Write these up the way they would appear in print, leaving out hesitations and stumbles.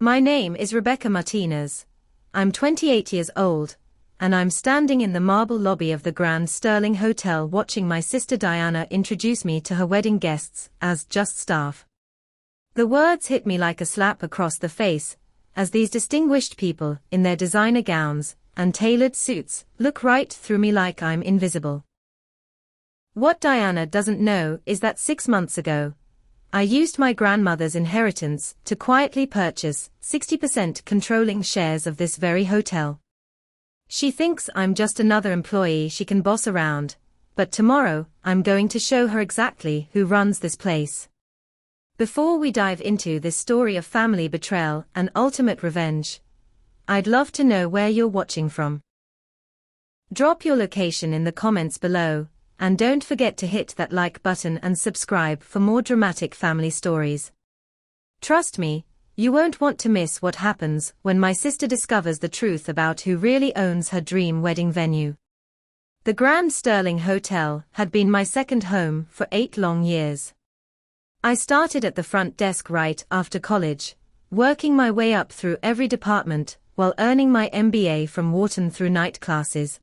My name is Rebecca Martinez. I'm 28 years old, and I'm standing in the marble lobby of the Grand Sterling Hotel watching my sister Diana introduce me to her wedding guests as just staff. The words hit me like a slap across the face, as these distinguished people, in their designer gowns and tailored suits, look right through me like I'm invisible. What Diana doesn't know is that 6 months ago, I used my grandmother's inheritance to quietly purchase 60% controlling shares of this very hotel. She thinks I'm just another employee she can boss around, but tomorrow I'm going to show her exactly who runs this place. Before we dive into this story of family betrayal and ultimate revenge, I'd love to know where you're watching from. Drop your location in the comments below, and don't forget to hit that like button and subscribe for more dramatic family stories. Trust me, you won't want to miss what happens when my sister discovers the truth about who really owns her dream wedding venue. The Grand Sterling Hotel had been my second home for 8 long years. I started at the front desk right after college, working my way up through every department while earning my MBA from Wharton through night classes.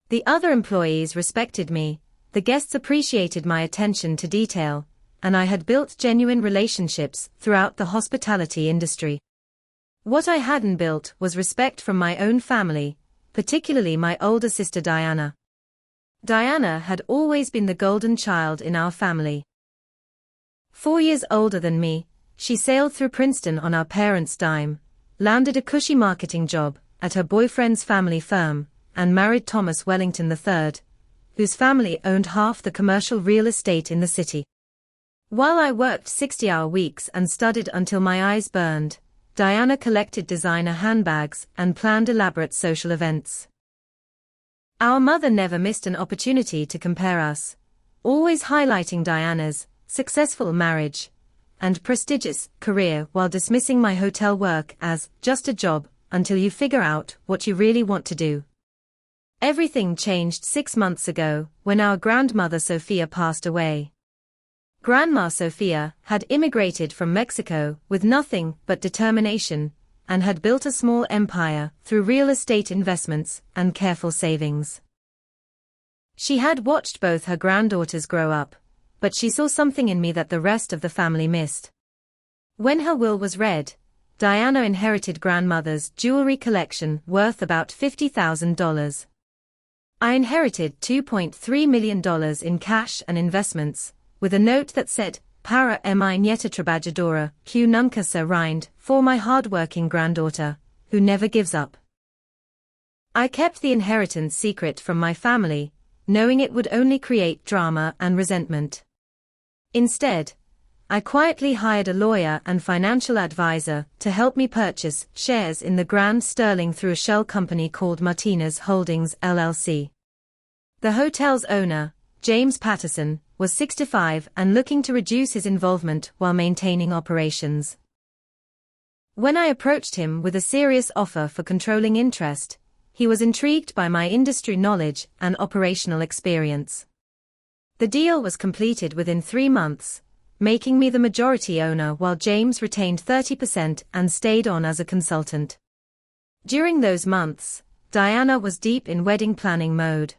The other employees respected me, the guests appreciated my attention to detail, and I had built genuine relationships throughout the hospitality industry. What I hadn't built was respect from my own family, particularly my older sister Diana. Diana had always been the golden child in our family. 4 years older than me, she sailed through Princeton on our parents' dime, landed a cushy marketing job at her boyfriend's family firm, and married Thomas Wellington III, whose family owned half the commercial real estate in the city. While I worked 60-hour weeks and studied until my eyes burned, Diana collected designer handbags and planned elaborate social events. Our mother never missed an opportunity to compare us, always highlighting Diana's successful marriage and prestigious career while dismissing my hotel work as just a job until you figure out what you really want to do. Everything changed 6 months ago when our grandmother Sophia passed away. Grandma Sophia had immigrated from Mexico with nothing but determination and had built a small empire through real estate investments and careful savings. She had watched both her granddaughters grow up, but she saw something in me that the rest of the family missed. When her will was read, Diana inherited grandmother's jewelry collection worth about $50,000. I inherited $2.3 million in cash and investments, with a note that said, Para mi nieta trabajadora, que nunca se rinde, for my hard-working granddaughter, who never gives up. I kept the inheritance secret from my family, knowing it would only create drama and resentment. Instead, I quietly hired a lawyer and financial advisor to help me purchase shares in the Grand Sterling through a shell company called Martinez Holdings LLC. The hotel's owner, James Patterson, was 65 and looking to reduce his involvement while maintaining operations. When I approached him with a serious offer for controlling interest, he was intrigued by my industry knowledge and operational experience. The deal was completed within 3 months, making me the majority owner while James retained 30% and stayed on as a consultant. During those months, Diana was deep in wedding planning mode.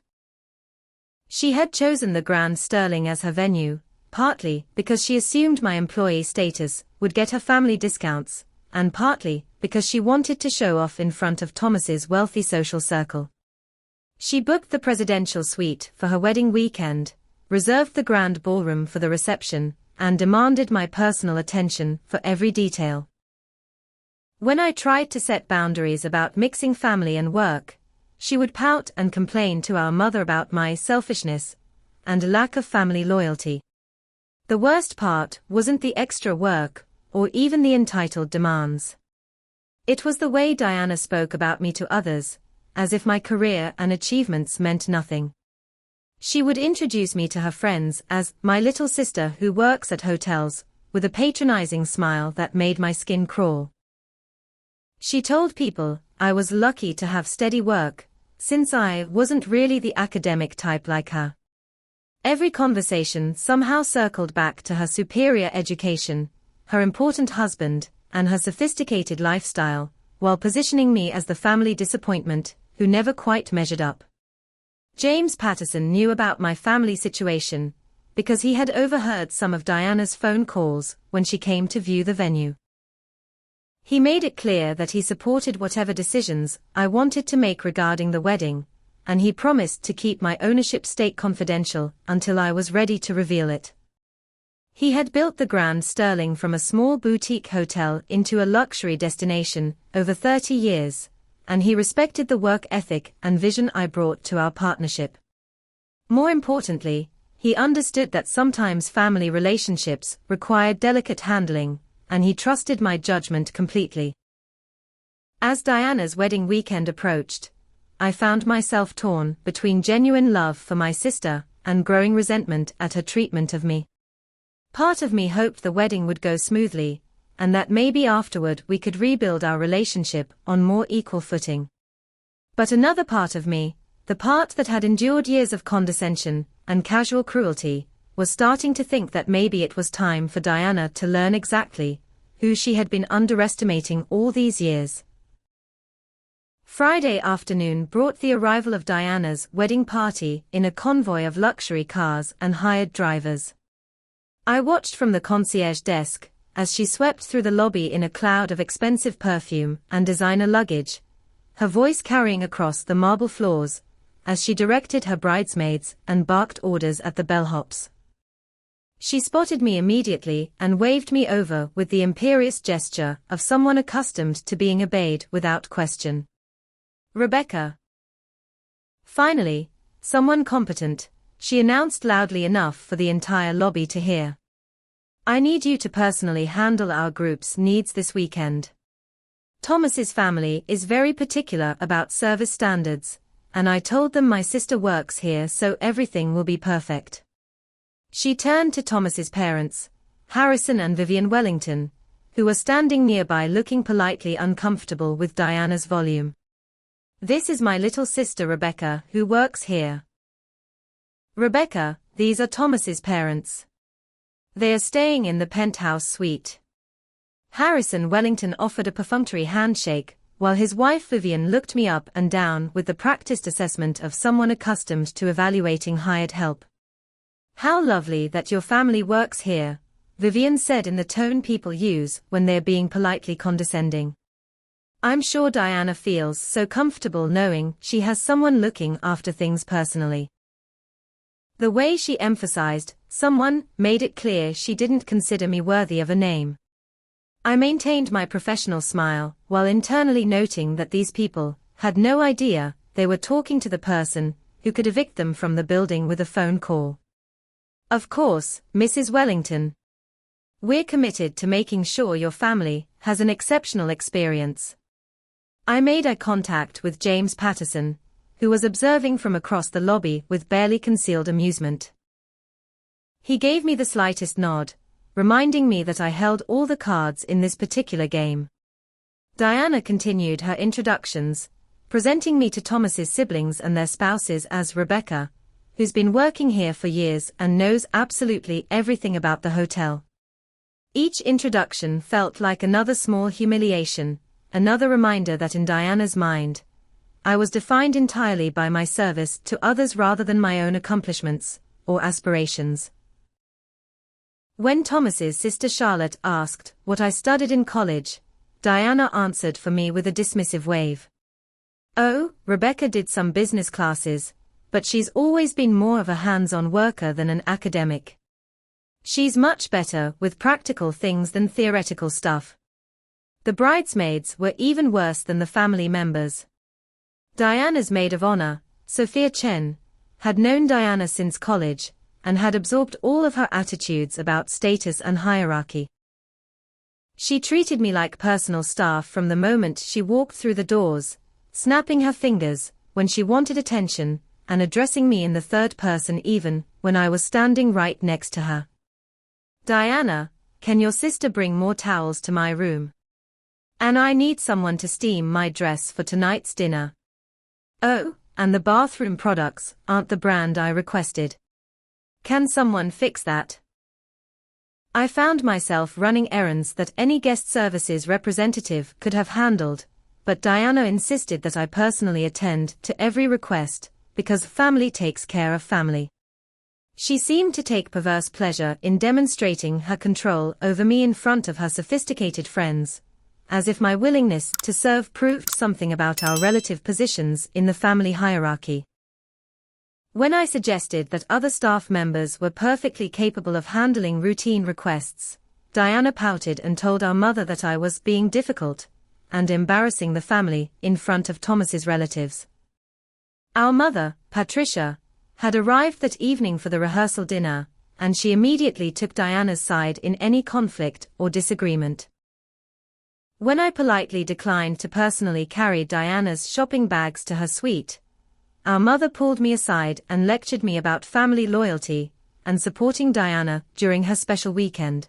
She had chosen the Grand Sterling as her venue, partly because she assumed my employee status would get her family discounts, and partly because she wanted to show off in front of Thomas's wealthy social circle. She booked the presidential suite for her wedding weekend, reserved the grand ballroom for the reception, and demanded my personal attention for every detail. When I tried to set boundaries about mixing family and work, she would pout and complain to our mother about my selfishness and lack of family loyalty. The worst part wasn't the extra work or even the entitled demands. It was the way Diana spoke about me to others, as if my career and achievements meant nothing. She would introduce me to her friends as my little sister who works at hotels, with a patronizing smile that made my skin crawl. She told people I was lucky to have steady work, since I wasn't really the academic type like her. Every conversation somehow circled back to her superior education, her important husband, and her sophisticated lifestyle, while positioning me as the family disappointment, who never quite measured up. James Patterson knew about my family situation, because he had overheard some of Diana's phone calls when she came to view the venue. He made it clear that he supported whatever decisions I wanted to make regarding the wedding, and he promised to keep my ownership stake confidential until I was ready to reveal it. He had built the Grand Sterling from a small boutique hotel into a luxury destination over 30 years, and he respected the work ethic and vision I brought to our partnership. More importantly, he understood that sometimes family relationships required delicate handling, and he trusted my judgment completely. As Diana's wedding weekend approached, I found myself torn between genuine love for my sister and growing resentment at her treatment of me. Part of me hoped the wedding would go smoothly, and that maybe afterward we could rebuild our relationship on more equal footing. But another part of me, the part that had endured years of condescension and casual cruelty, was starting to think that maybe it was time for Diana to learn exactly who she had been underestimating all these years. Friday afternoon brought the arrival of Diana's wedding party in a convoy of luxury cars and hired drivers. I watched from the concierge desk as she swept through the lobby in a cloud of expensive perfume and designer luggage, her voice carrying across the marble floors as she directed her bridesmaids and barked orders at the bellhops. She spotted me immediately and waved me over with the imperious gesture of someone accustomed to being obeyed without question. "Rebecca." Finally, someone competent, she announced loudly enough for the entire lobby to hear. "I need you to personally handle our group's needs this weekend. Thomas's family is very particular about service standards, and I told them my sister works here so everything will be perfect." She turned to Thomas's parents, Harrison and Vivian Wellington, who were standing nearby looking politely uncomfortable with Diana's volume. "This is my little sister Rebecca who works here." "Rebecca, these are Thomas's parents. They are staying in the penthouse suite." Harrison Wellington offered a perfunctory handshake, while his wife Vivian looked me up and down with the practiced assessment of someone accustomed to evaluating hired help. "How lovely that your family works here," Vivian said in the tone people use when they're being politely condescending. "I'm sure Diana feels so comfortable knowing she has someone looking after things personally." The way she emphasized someone made it clear she didn't consider me worthy of a name. I maintained my professional smile while internally noting that these people had no idea they were talking to the person who could evict them from the building with a phone call. "Of course, Mrs. Wellington. We're committed to making sure your family has an exceptional experience." I made eye contact with James Patterson, who was observing from across the lobby with barely concealed amusement. He gave me the slightest nod, reminding me that I held all the cards in this particular game. Diana continued her introductions, presenting me to Thomas's siblings and their spouses as Rebecca, who's been working here for years and knows absolutely everything about the hotel. Each introduction felt like another small humiliation, another reminder that in Diana's mind, I was defined entirely by my service to others rather than my own accomplishments or aspirations. When Thomas's sister Charlotte asked what I studied in college, Diana answered for me with a dismissive wave. "Oh, Rebecca did some business classes, but she's always been more of a hands-on worker than an academic. She's much better with practical things than theoretical stuff." The bridesmaids were even worse than the family members. Diana's maid of honor, Sophia Chen, had known Diana since college, and had absorbed all of her attitudes about status and hierarchy. She treated me like personal staff from the moment she walked through the doors, snapping her fingers when she wanted attention, and addressing me in the third person even when I was standing right next to her. "Diana, can your sister bring more towels to my room? And I need someone to steam my dress for tonight's dinner. Oh, and the bathroom products aren't the brand I requested. Can someone fix that?" I found myself running errands that any guest services representative could have handled, but Diana insisted that I personally attend to every request, because family takes care of family. She seemed to take perverse pleasure in demonstrating her control over me in front of her sophisticated friends, as if my willingness to serve proved something about our relative positions in the family hierarchy. When I suggested that other staff members were perfectly capable of handling routine requests, Diana pouted and told our mother that I was being difficult and embarrassing the family in front of Thomas's relatives. Our mother, Patricia, had arrived that evening for the rehearsal dinner, and she immediately took Diana's side in any conflict or disagreement. When I politely declined to personally carry Diana's shopping bags to her suite, our mother pulled me aside and lectured me about family loyalty and supporting Diana during her special weekend.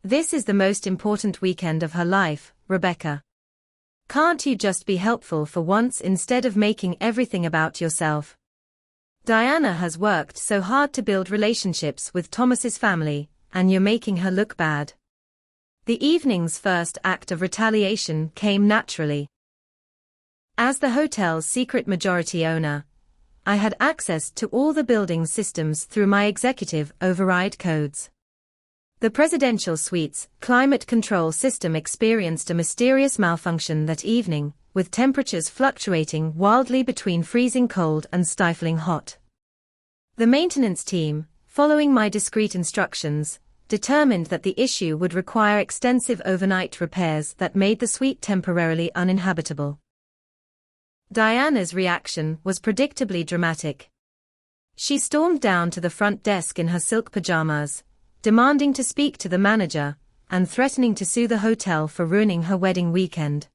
This is the most important weekend of her life, Rebecca. Can't you just be helpful for once instead of making everything about yourself? Diana has worked so hard to build relationships with Thomas's family, and you're making her look bad. The evening's first act of retaliation came naturally. As the hotel's secret majority owner, I had access to all the building's systems through my executive override codes. The presidential suite's climate control system experienced a mysterious malfunction that evening, with temperatures fluctuating wildly between freezing cold and stifling hot. The maintenance team, following my discreet instructions, determined that the issue would require extensive overnight repairs that made the suite temporarily uninhabitable. Diana's reaction was predictably dramatic. She stormed down to the front desk in her silk pajamas, demanding to speak to the manager, and threatening to sue the hotel for ruining her wedding weekend.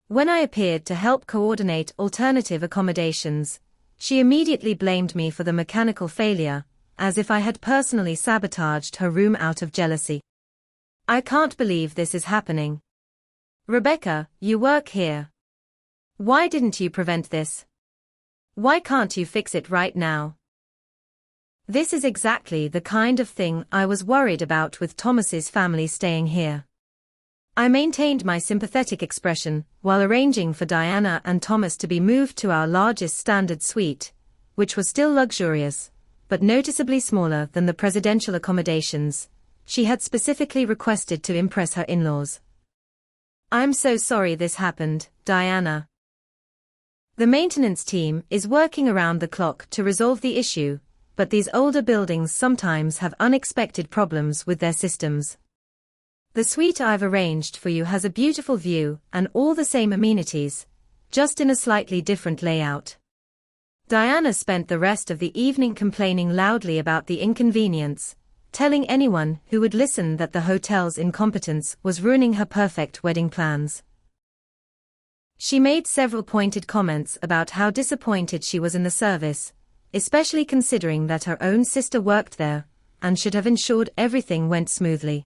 When I appeared to help coordinate alternative accommodations, she immediately blamed me for the mechanical failure, as if I had personally sabotaged her room out of jealousy. I can't believe this is happening. Rebecca, you work here. Why didn't you prevent this? Why can't you fix it right now? This is exactly the kind of thing I was worried about with Thomas's family staying here. I maintained my sympathetic expression while arranging for Diana and Thomas to be moved to our largest standard suite, which was still luxurious, but noticeably smaller than the presidential accommodations she had specifically requested to impress her in-laws. I'm so sorry this happened, Diana. The maintenance team is working around the clock to resolve the issue, but these older buildings sometimes have unexpected problems with their systems. The suite I've arranged for you has a beautiful view and all the same amenities, just in a slightly different layout. Diana spent the rest of the evening complaining loudly about the inconvenience, telling anyone who would listen that the hotel's incompetence was ruining her perfect wedding plans. She made several pointed comments about how disappointed she was in the service, especially considering that her own sister worked there, and should have ensured everything went smoothly.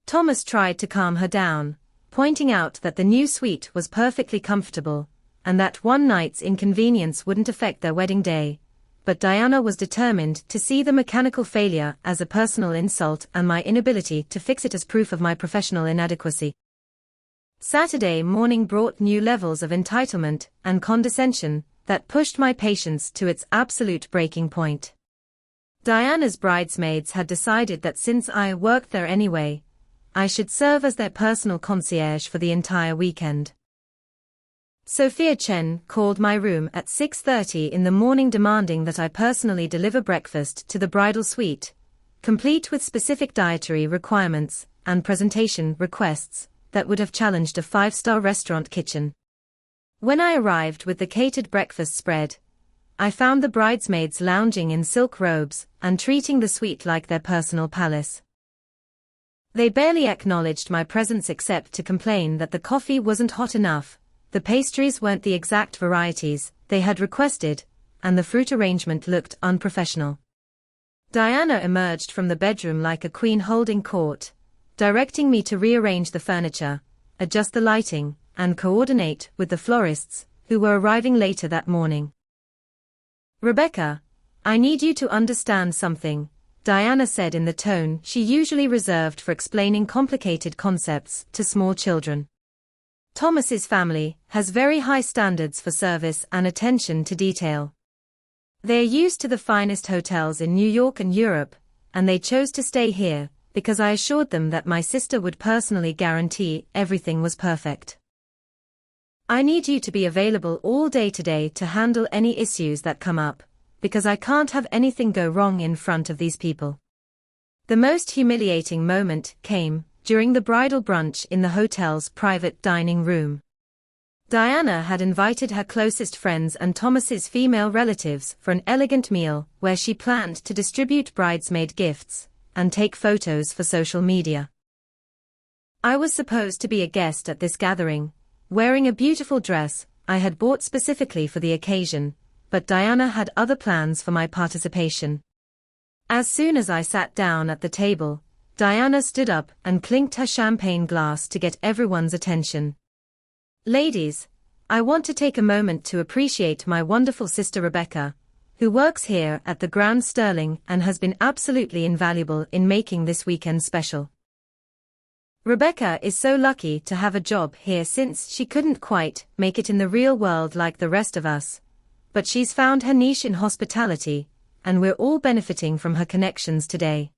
Thomas tried to calm her down, pointing out that the new suite was perfectly comfortable, and that one night's inconvenience wouldn't affect their wedding day, but Diana was determined to see the mechanical failure as a personal insult and my inability to fix it as proof of my professional inadequacy. Saturday morning brought new levels of entitlement and condescension that pushed my patience to its absolute breaking point. Diana's bridesmaids had decided that since I worked there anyway, I should serve as their personal concierge for the entire weekend. Sophia Chen called my room at 6:30 in the morning demanding that I personally deliver breakfast to the bridal suite, complete with specific dietary requirements and presentation requests that would have challenged a 5-star restaurant kitchen. When I arrived with the catered breakfast spread, I found the bridesmaids lounging in silk robes and treating the suite like their personal palace. They barely acknowledged my presence except to complain that the coffee wasn't hot enough, the pastries weren't the exact varieties they had requested, and the fruit arrangement looked unprofessional. Diana emerged from the bedroom like a queen holding court, directing me to rearrange the furniture, adjust the lighting, and coordinate with the florists, who were arriving later that morning. Rebecca, I need you to understand something, Diana said in the tone she usually reserved for explaining complicated concepts to small children. Thomas's family has very high standards for service and attention to detail. They are used to the finest hotels in New York and Europe, and they chose to stay here because I assured them that my sister would personally guarantee everything was perfect. I need you to be available all day today to handle any issues that come up, because I can't have anything go wrong in front of these people. The most humiliating moment came during the bridal brunch in the hotel's private dining room. Diana had invited her closest friends and Thomas's female relatives for an elegant meal where she planned to distribute bridesmaid gifts and take photos for social media. I was supposed to be a guest at this gathering, wearing a beautiful dress I had bought specifically for the occasion, but Diana had other plans for my participation. As soon as I sat down at the table, Diana stood up and clinked her champagne glass to get everyone's attention. Ladies, I want to take a moment to appreciate my wonderful sister Rebecca, who works here at the Grand Sterling and has been absolutely invaluable in making this weekend special. Rebecca is so lucky to have a job here since she couldn't quite make it in the real world like the rest of us, but she's found her niche in hospitality, and we're all benefiting from her connections today.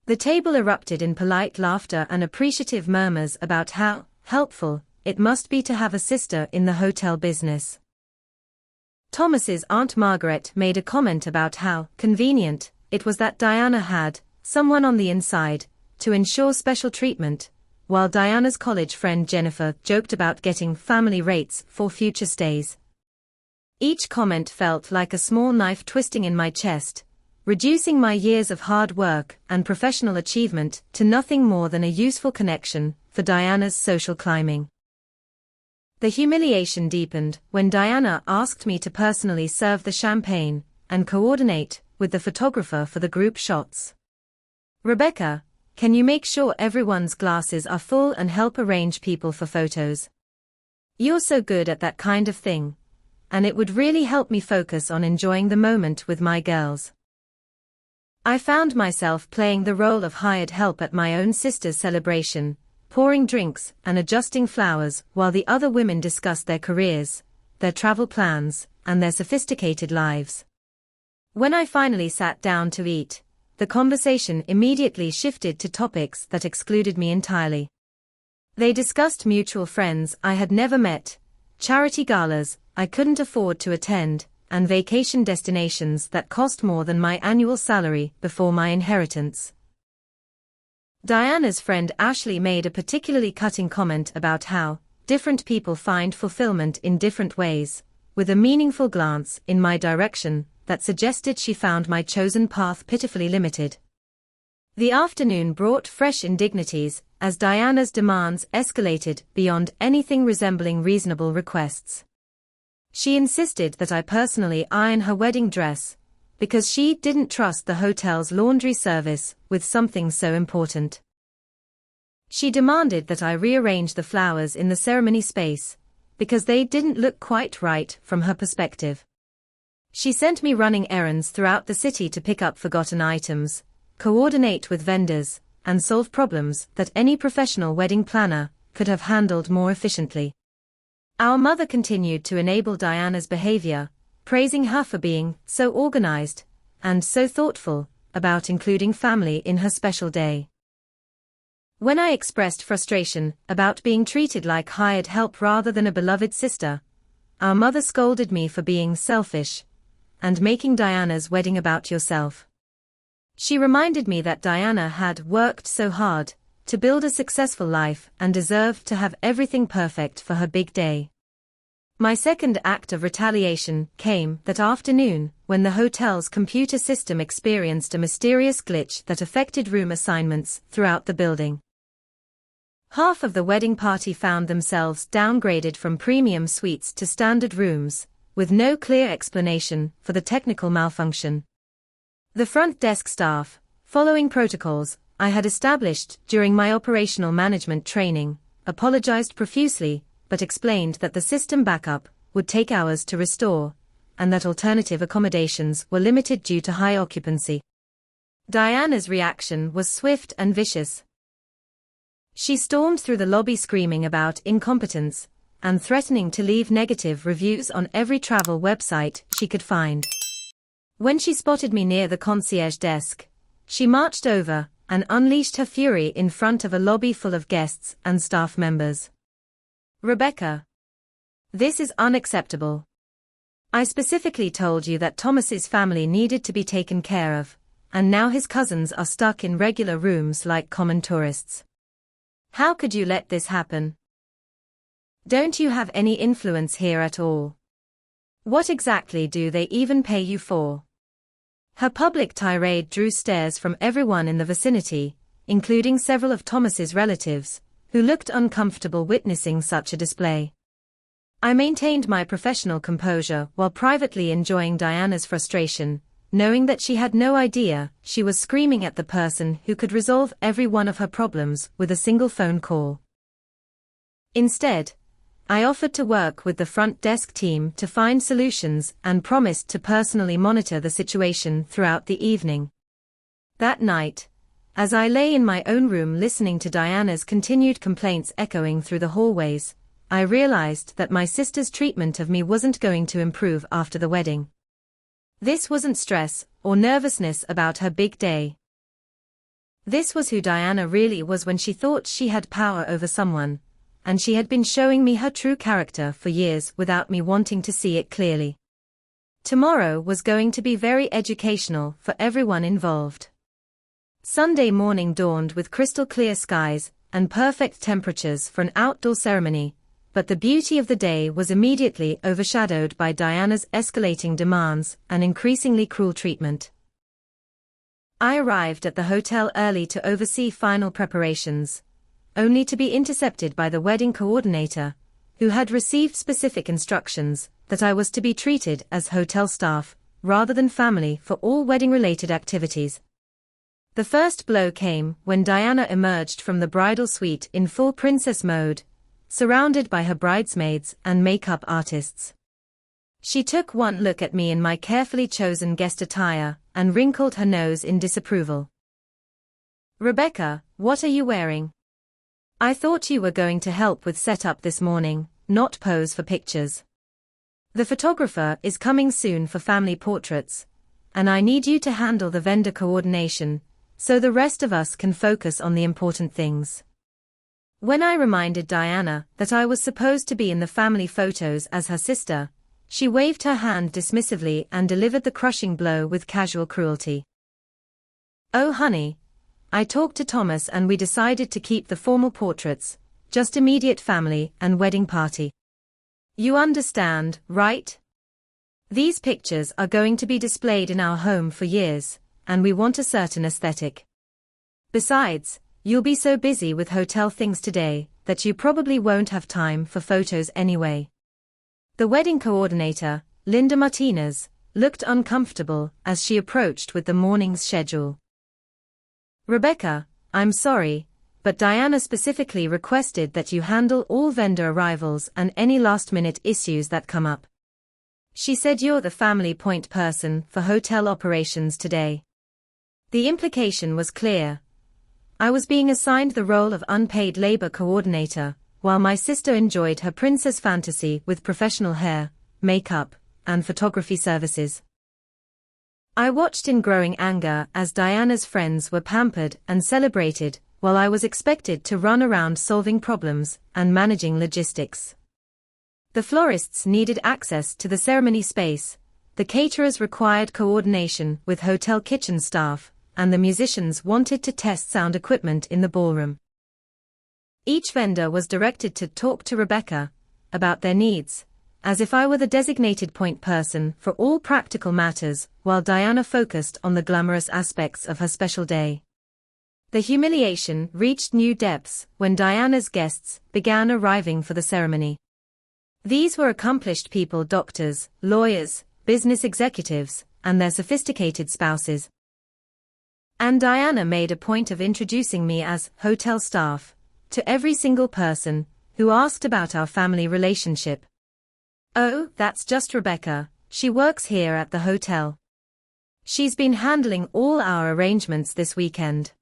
The table erupted in polite laughter and appreciative murmurs about how helpful it must be to have a sister in the hotel business. Thomas's Aunt Margaret made a comment about how convenient it was that Diana had someone on the inside to ensure special treatment, while Diana's college friend Jennifer joked about getting family rates for future stays. Each comment felt like a small knife twisting in my chest, reducing my years of hard work and professional achievement to nothing more than a useful connection for Diana's social climbing. The humiliation deepened when Diana asked me to personally serve the champagne and coordinate with the photographer for the group shots. Rebecca, can you make sure everyone's glasses are full and help arrange people for photos? You're so good at that kind of thing, and it would really help me focus on enjoying the moment with my girls. I found myself playing the role of hired help at my own sister's celebration, pouring drinks and adjusting flowers while the other women discussed their careers, their travel plans, and their sophisticated lives. When I finally sat down to eat, the conversation immediately shifted to topics that excluded me entirely. They discussed mutual friends I had never met, charity galas I couldn't afford to attend, and vacation destinations that cost more than my annual salary before my inheritance. Diana's friend Ashley made a particularly cutting comment about how different people find fulfillment in different ways, with a meaningful glance in my direction that suggested she found my chosen path pitifully limited. The afternoon brought fresh indignities as Diana's demands escalated beyond anything resembling reasonable requests. She insisted that I personally iron her wedding dress, because she didn't trust the hotel's laundry service with something so important. She demanded that I rearrange the flowers in the ceremony space, because they didn't look quite right from her perspective. She sent me running errands throughout the city to pick up forgotten items, coordinate with vendors, and solve problems that any professional wedding planner could have handled more efficiently. Our mother continued to enable Diana's behavior, praising her for being so organized and so thoughtful about including family in her special day. When I expressed frustration about being treated like hired help rather than a beloved sister, our mother scolded me for being selfish and making Diana's wedding about yourself. She reminded me that Diana had worked so hard to build a successful life and deserved to have everything perfect for her big day. My second act of retaliation came that afternoon when the hotel's computer system experienced a mysterious glitch that affected room assignments throughout the building. Half of the wedding party found themselves downgraded from premium suites to standard rooms, with no clear explanation for the technical malfunction. The front desk staff, following protocols I had established during my operational management training, apologized profusely, but explained that the system backup would take hours to restore, and that alternative accommodations were limited due to high occupancy. Diana's reaction was swift and vicious. She stormed through the lobby screaming about incompetence and threatening to leave negative reviews on every travel website she could find. When she spotted me near the concierge desk, she marched over and unleashed her fury in front of a lobby full of guests and staff members. "Rebecca, this is unacceptable. I specifically told you that Thomas's family needed to be taken care of, and now his cousins are stuck in regular rooms like common tourists. How could you let this happen? Don't you have any influence here at all? What exactly do they even pay you for?" Her public tirade drew stares from everyone in the vicinity, including several of Thomas's relatives, who looked uncomfortable witnessing such a display. I maintained my professional composure while privately enjoying Diana's frustration, knowing that she had no idea she was screaming at the person who could resolve every one of her problems with a single phone call. Instead, I offered to work with the front desk team to find solutions and promised to personally monitor the situation throughout the evening. That night, as I lay in my own room listening to Diana's continued complaints echoing through the hallways, I realized that my sister's treatment of me wasn't going to improve after the wedding. This wasn't stress or nervousness about her big day. This was who Diana really was when she thought she had power over someone, and she had been showing me her true character for years without me wanting to see it clearly. Tomorrow was going to be very educational for everyone involved. Sunday morning dawned with crystal clear skies and perfect temperatures for an outdoor ceremony, but the beauty of the day was immediately overshadowed by Diana's escalating demands and increasingly cruel treatment. I arrived at the hotel early to oversee final preparations, only to be intercepted by the wedding coordinator, who had received specific instructions that I was to be treated as hotel staff rather than family for all wedding-related activities. The first blow came when Diana emerged from the bridal suite in full princess mode, surrounded by her bridesmaids and makeup artists. She took one look at me in my carefully chosen guest attire and wrinkled her nose in disapproval. "Rebecca, what are you wearing? I thought you were going to help with setup this morning, not pose for pictures. The photographer is coming soon for family portraits, and I need you to handle the vendor coordination, so the rest of us can focus on the important things." When I reminded Diana that I was supposed to be in the family photos as her sister, she waved her hand dismissively and delivered the crushing blow with casual cruelty. "Oh honey, I talked to Thomas and we decided to keep the formal portraits, just immediate family and wedding party. You understand, right? These pictures are going to be displayed in our home for years, and we want a certain aesthetic. Besides, you'll be so busy with hotel things today that you probably won't have time for photos anyway." The wedding coordinator, Rebecca Martinez, looked uncomfortable as she approached with the morning's schedule. "Rebecca, I'm sorry, but Diana specifically requested that you handle all vendor arrivals and any last-minute issues that come up. She said you're the family point person for hotel operations today." The implication was clear. I was being assigned the role of unpaid labor coordinator, while my sister enjoyed her princess fantasy with professional hair, makeup, and photography services. I watched in growing anger as Diana's friends were pampered and celebrated, while I was expected to run around solving problems and managing logistics. The florists needed access to the ceremony space, the caterers required coordination with hotel kitchen staff, and the musicians wanted to test sound equipment in the ballroom. Each vendor was directed to talk to Rebecca about their needs, as if I were the designated point person for all practical matters, while Diana focused on the glamorous aspects of her special day. The humiliation reached new depths when Diana's guests began arriving for the ceremony. These were accomplished people: doctors, lawyers, business executives, and their sophisticated spouses. And Diana made a point of introducing me as hotel staff to every single person who asked about our family relationship. "Oh, that's just Rebecca, she works here at the hotel. She's been handling all our arrangements this weekend.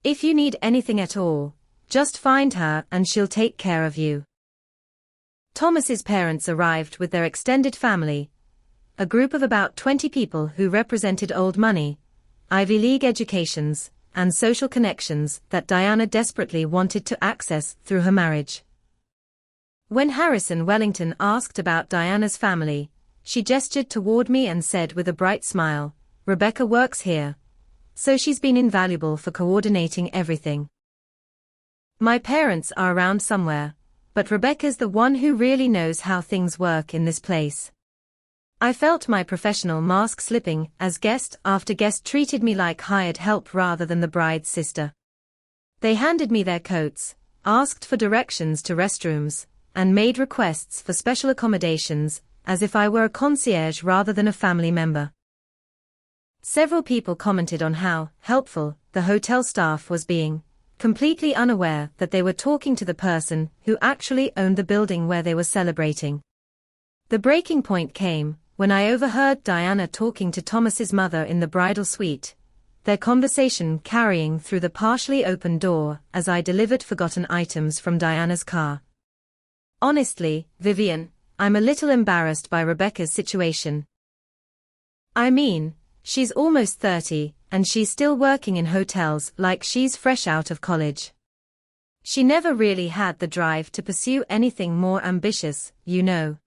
If you need anything at all, just find her and she'll take care of you. Thomas's parents arrived with their extended family, a group of about 20 people who represented old money, Ivy League educations, and social connections that Diana desperately wanted to access through her marriage. When Harrison Wellington asked about Diana's family, she gestured toward me and said with a bright smile, "Rebecca works here, so she's been invaluable for coordinating everything. My parents are around somewhere, but Rebecca's the one who really knows how things work in this place." I felt my professional mask slipping as guest after guest treated me like hired help rather than the bride's sister. They handed me their coats, asked for directions to restrooms, and made requests for special accommodations, as if I were a concierge rather than a family member. Several people commented on how helpful the hotel staff was being, completely unaware that they were talking to the person who actually owned the building where they were celebrating. The breaking point came when I overheard Diana talking to Thomas's mother in the bridal suite, their conversation carrying through the partially open door as I delivered forgotten items from Diana's car. Honestly, Vivian, I'm a little embarrassed by Rebecca's situation. I mean, she's almost 30, and she's still working in hotels like she's fresh out of college. She never really had the drive to pursue anything more ambitious, you know.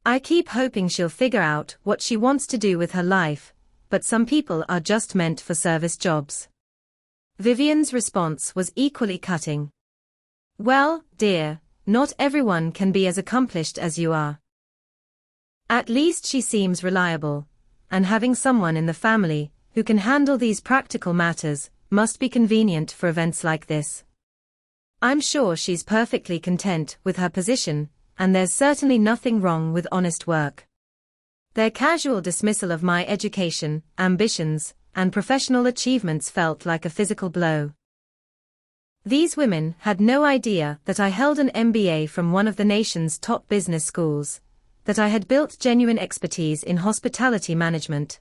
I keep hoping she'll figure out what she wants to do with her life, but some people are just meant for service jobs. Vivian's response was equally cutting. Well, dear, not everyone can be as accomplished as you are. At least she seems reliable, and having someone in the family who can handle these practical matters must be convenient for events like this. I'm sure she's perfectly content with her position, and there's certainly nothing wrong with honest work. Their casual dismissal of my education, ambitions, and professional achievements felt like a physical blow. These women had no idea that I held an MBA from one of the nation's top business schools, that I had built genuine expertise in hospitality management,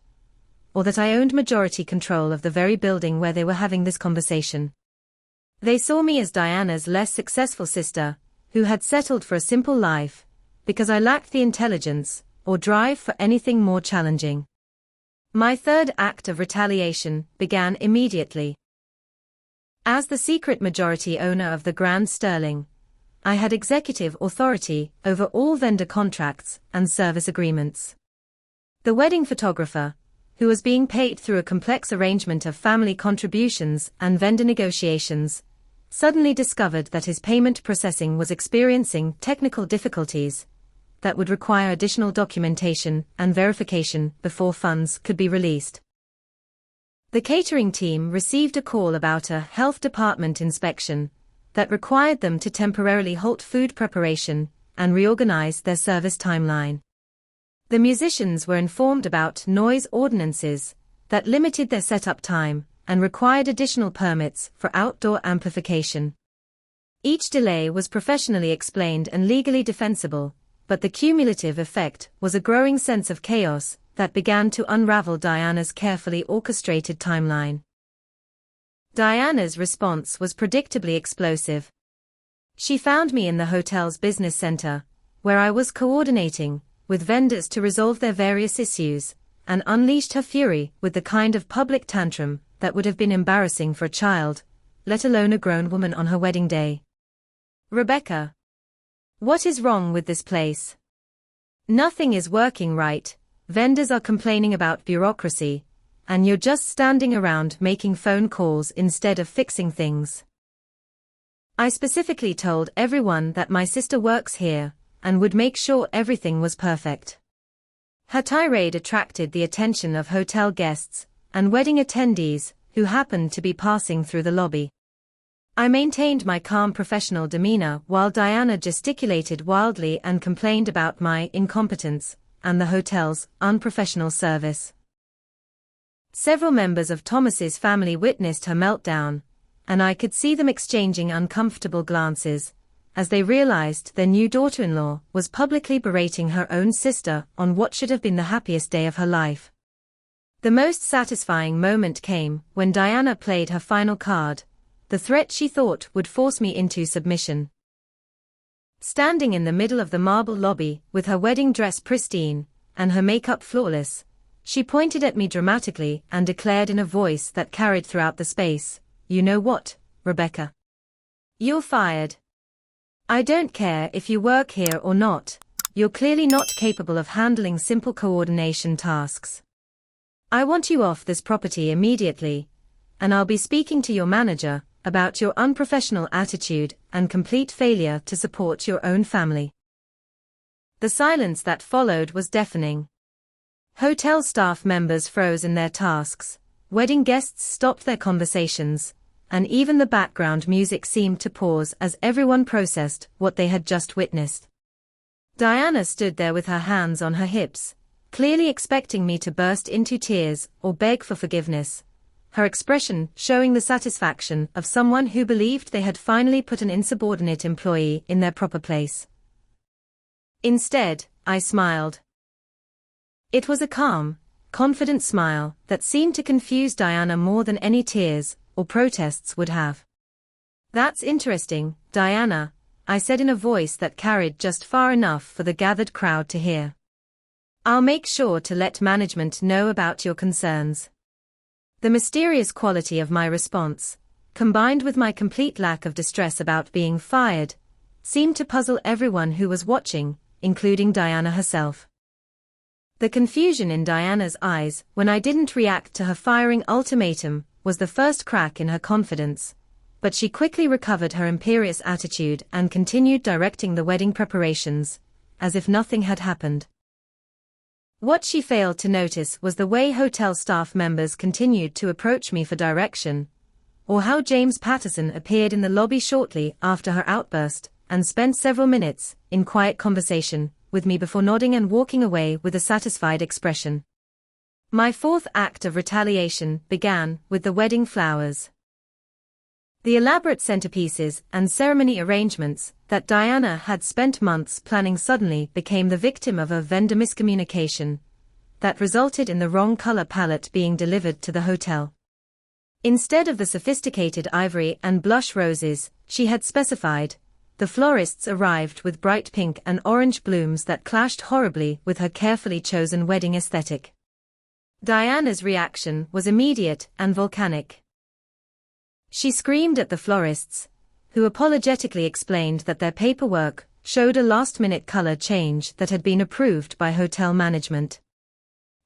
or that I owned majority control of the very building where they were having this conversation. They saw me as Diana's less successful sister, who had settled for a simple life, because I lacked the intelligence or drive for anything more challenging. My third act of retaliation began immediately. As the secret majority owner of the Grand Sterling, I had executive authority over all vendor contracts and service agreements. The wedding photographer, who was being paid through a complex arrangement of family contributions and vendor negotiations, suddenly discovered that his payment processing was experiencing technical difficulties that would require additional documentation and verification before funds could be released. The catering team received a call about a health department inspection that required them to temporarily halt food preparation and reorganize their service timeline. The musicians were informed about noise ordinances that limited their setup time and required additional permits for outdoor amplification. Each delay was professionally explained and legally defensible, but the cumulative effect was a growing sense of chaos that began to unravel Diana's carefully orchestrated timeline. Diana's response was predictably explosive. She found me in the hotel's business center, where I was coordinating with vendors to resolve their various issues, and unleashed her fury with the kind of public tantrum that would have been embarrassing for a child, let alone a grown woman on her wedding day. "Rebecca, what is wrong with this place? Nothing is working right, vendors are complaining about bureaucracy, and you're just standing around making phone calls instead of fixing things." I specifically told everyone that my sister works here, and would make sure everything was perfect. Her tirade attracted the attention of hotel guests and wedding attendees who happened to be passing through the lobby. I maintained my calm professional demeanor while Diana gesticulated wildly and complained about my incompetence and the hotel's unprofessional service. Several members of Thomas's family witnessed her meltdown, and I could see them exchanging uncomfortable glances as they realized their new daughter-in-law was publicly berating her own sister on what should have been the happiest day of her life. The most satisfying moment came when Diana played her final card, the threat she thought would force me into submission. Standing in the middle of the marble lobby, with her wedding dress pristine, and her makeup flawless, she pointed at me dramatically and declared in a voice that carried throughout the space, "You know what, Rebecca? You're fired. I don't care if you work here or not, you're clearly not capable of handling simple coordination tasks. I want you off this property immediately, and I'll be speaking to your manager about your unprofessional attitude and complete failure to support your own family." The silence that followed was deafening. Hotel staff members froze in their tasks, wedding guests stopped their conversations, and even the background music seemed to pause as everyone processed what they had just witnessed. Diana stood there with her hands on her hips, clearly expecting me to burst into tears or beg for forgiveness, her expression showing the satisfaction of someone who believed they had finally put an insubordinate employee in their proper place. Instead, I smiled. It was a calm, confident smile that seemed to confuse Diana more than any tears or protests would have. "That's interesting, Diana," I said in a voice that carried just far enough for the gathered crowd to hear. "I'll make sure to let management know about your concerns." The mysterious quality of my response, combined with my complete lack of distress about being fired, seemed to puzzle everyone who was watching, including Diana herself. The confusion in Diana's eyes when I didn't react to her firing ultimatum was the first crack in her confidence, but she quickly recovered her imperious attitude and continued directing the wedding preparations, as if nothing had happened. What she failed to notice was the way hotel staff members continued to approach me for direction, or how James Patterson appeared in the lobby shortly after her outburst and spent several minutes in quiet conversation with me before nodding and walking away with a satisfied expression. My fourth act of retaliation began with the wedding flowers. The elaborate centerpieces and ceremony arrangements that Diana had spent months planning suddenly became the victim of a vendor miscommunication that resulted in the wrong color palette being delivered to the hotel. Instead of the sophisticated ivory and blush roses she had specified, the florists arrived with bright pink and orange blooms that clashed horribly with her carefully chosen wedding aesthetic. Diana's reaction was immediate and volcanic. She screamed at the florists, who apologetically explained that their paperwork showed a last-minute color change that had been approved by hotel management.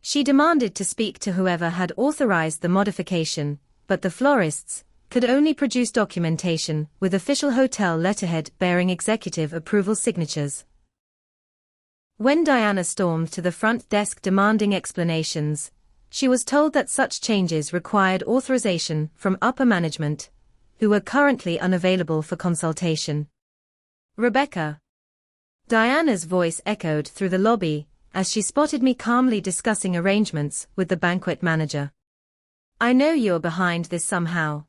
She demanded to speak to whoever had authorized the modification, but the florists could only produce documentation with official hotel letterhead bearing executive approval signatures. When Diana stormed to the front desk demanding explanations, she was told that such changes required authorization from upper management, who were currently unavailable for consultation. "Rebecca." Diana's voice echoed through the lobby as she spotted me calmly discussing arrangements with the banquet manager. "I know you're behind this somehow.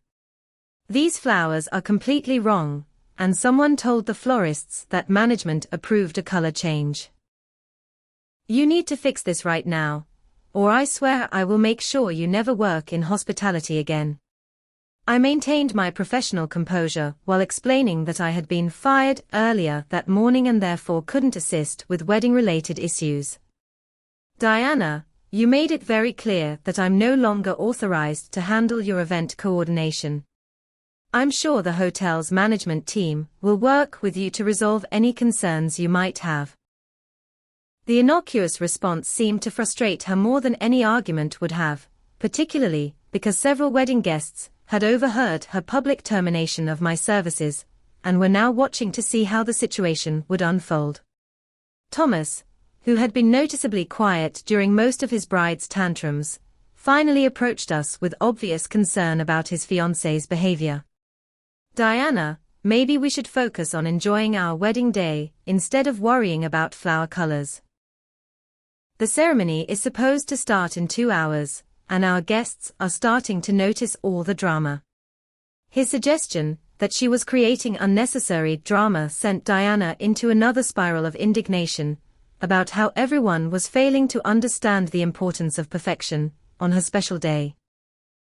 These flowers are completely wrong, and someone told the florists that management approved a color change. You need to fix this right now, or I swear I will make sure you never work in hospitality again." I maintained my professional composure while explaining that I had been fired earlier that morning and therefore couldn't assist with wedding-related issues. "Diana, you made it very clear that I'm no longer authorized to handle your event coordination. I'm sure the hotel's management team will work with you to resolve any concerns you might have." The innocuous response seemed to frustrate her more than any argument would have, particularly because several wedding guests had overheard her public termination of my services and were now watching to see how the situation would unfold. Thomas, who had been noticeably quiet during most of his bride's tantrums, finally approached us with obvious concern about his fiancée's behavior. "Diana, maybe we should focus on enjoying our wedding day instead of worrying about flower colors. The ceremony is supposed to start in 2 hours, and our guests are starting to notice all the drama." His suggestion that she was creating unnecessary drama sent Diana into another spiral of indignation about how everyone was failing to understand the importance of perfection on her special day.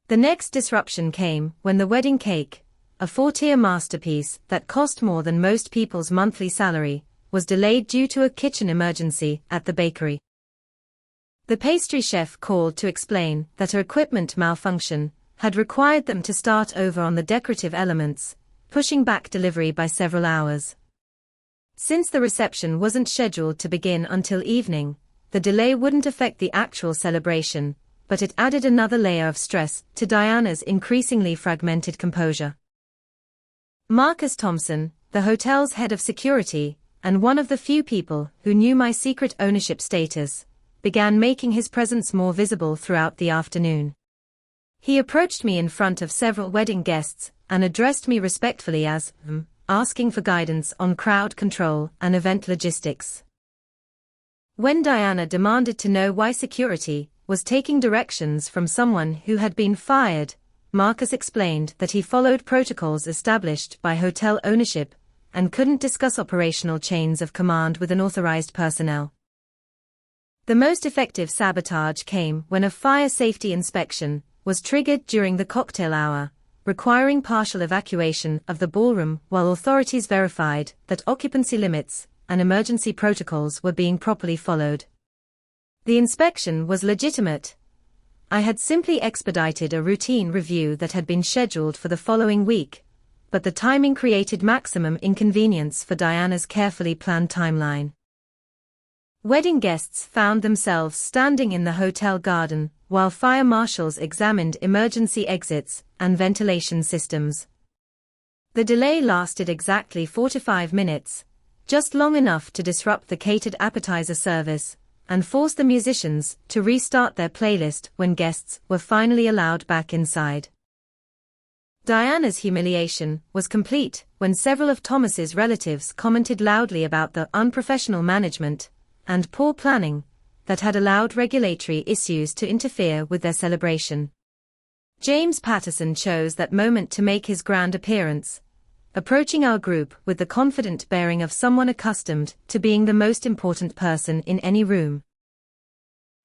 The next disruption came when the wedding cake, a four-tier masterpiece that cost more than most people's monthly salary, was delayed due to a kitchen emergency at the bakery. The pastry chef called to explain that her equipment malfunction had required them to start over on the decorative elements, pushing back delivery by several hours. Since the reception wasn't scheduled to begin until evening, the delay wouldn't affect the actual celebration, but it added another layer of stress to Diana's increasingly fragmented composure. Marcus Thompson, the hotel's head of security, and one of the few people who knew my secret ownership status, began making his presence more visible throughout the afternoon. He approached me in front of several wedding guests and addressed me respectfully as, asking for guidance on crowd control and event logistics. When Diana demanded to know why security was taking directions from someone who had been fired, Marcus explained that he followed protocols established by hotel ownership and couldn't discuss operational chains of command with unauthorized personnel. The most effective sabotage came when a fire safety inspection was triggered during the cocktail hour, requiring partial evacuation of the ballroom while authorities verified that occupancy limits and emergency protocols were being properly followed. The inspection was legitimate. I had simply expedited a routine review that had been scheduled for the following week, but the timing created maximum inconvenience for Diana's carefully planned timeline. Wedding guests found themselves standing in the hotel garden while fire marshals examined emergency exits and ventilation systems. The delay lasted exactly 45 minutes, just long enough to disrupt the catered appetizer service and force the musicians to restart their playlist when guests were finally allowed back inside. Diana's humiliation was complete when several of Thomas's relatives commented loudly about the unprofessional management and poor planning that had allowed regulatory issues to interfere with their celebration. James Patterson chose that moment to make his grand appearance, approaching our group with the confident bearing of someone accustomed to being the most important person in any room.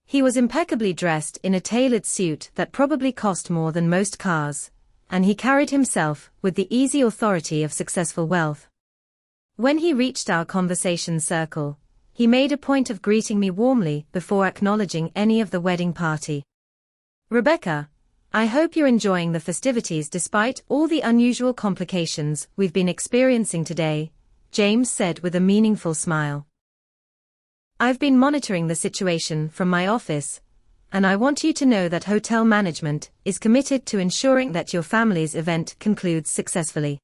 He was impeccably dressed in a tailored suit that probably cost more than most cars, and he carried himself with the easy authority of successful wealth. When he reached our conversation circle, he made a point of greeting me warmly before acknowledging any of the wedding party. "Rebecca, I hope you're enjoying the festivities despite all the unusual complications we've been experiencing today," James said with a meaningful smile. "I've been monitoring the situation from my office, and I want you to know that hotel management is committed to ensuring that your family's event concludes successfully."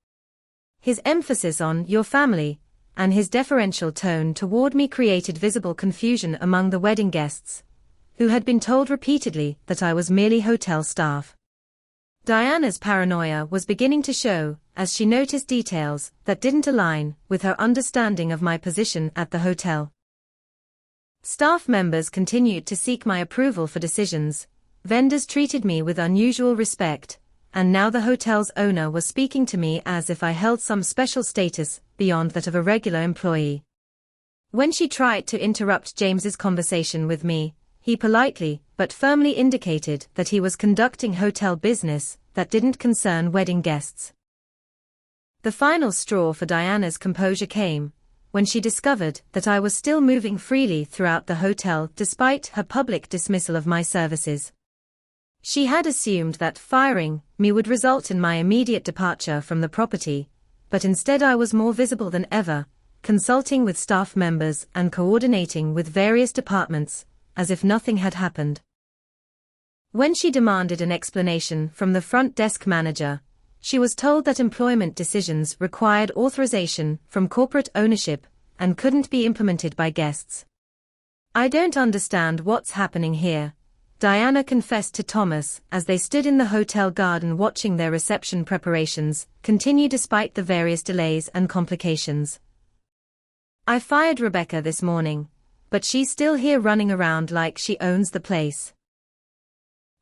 His emphasis on "your family" and his deferential tone toward me created visible confusion among the wedding guests, who had been told repeatedly that I was merely hotel staff. Diana's paranoia was beginning to show as she noticed details that didn't align with her understanding of my position at the hotel. Staff members continued to seek my approval for decisions, vendors treated me with unusual respect, and now the hotel's owner was speaking to me as if I held some special status beyond that of a regular employee. When she tried to interrupt James's conversation with me, he politely but firmly indicated that he was conducting hotel business that didn't concern wedding guests. The final straw for Diana's composure came when she discovered that I was still moving freely throughout the hotel despite her public dismissal of my services. She had assumed that firing me would result in my immediate departure from the property, but instead I was more visible than ever, consulting with staff members and coordinating with various departments, as if nothing had happened. When she demanded an explanation from the front desk manager, she was told that employment decisions required authorization from corporate ownership and couldn't be implemented by guests. "I don't understand what's happening here," Diana confessed to Thomas as they stood in the hotel garden watching their reception preparations continue despite the various delays and complications. "I fired Rebecca this morning, but she's still here running around like she owns the place.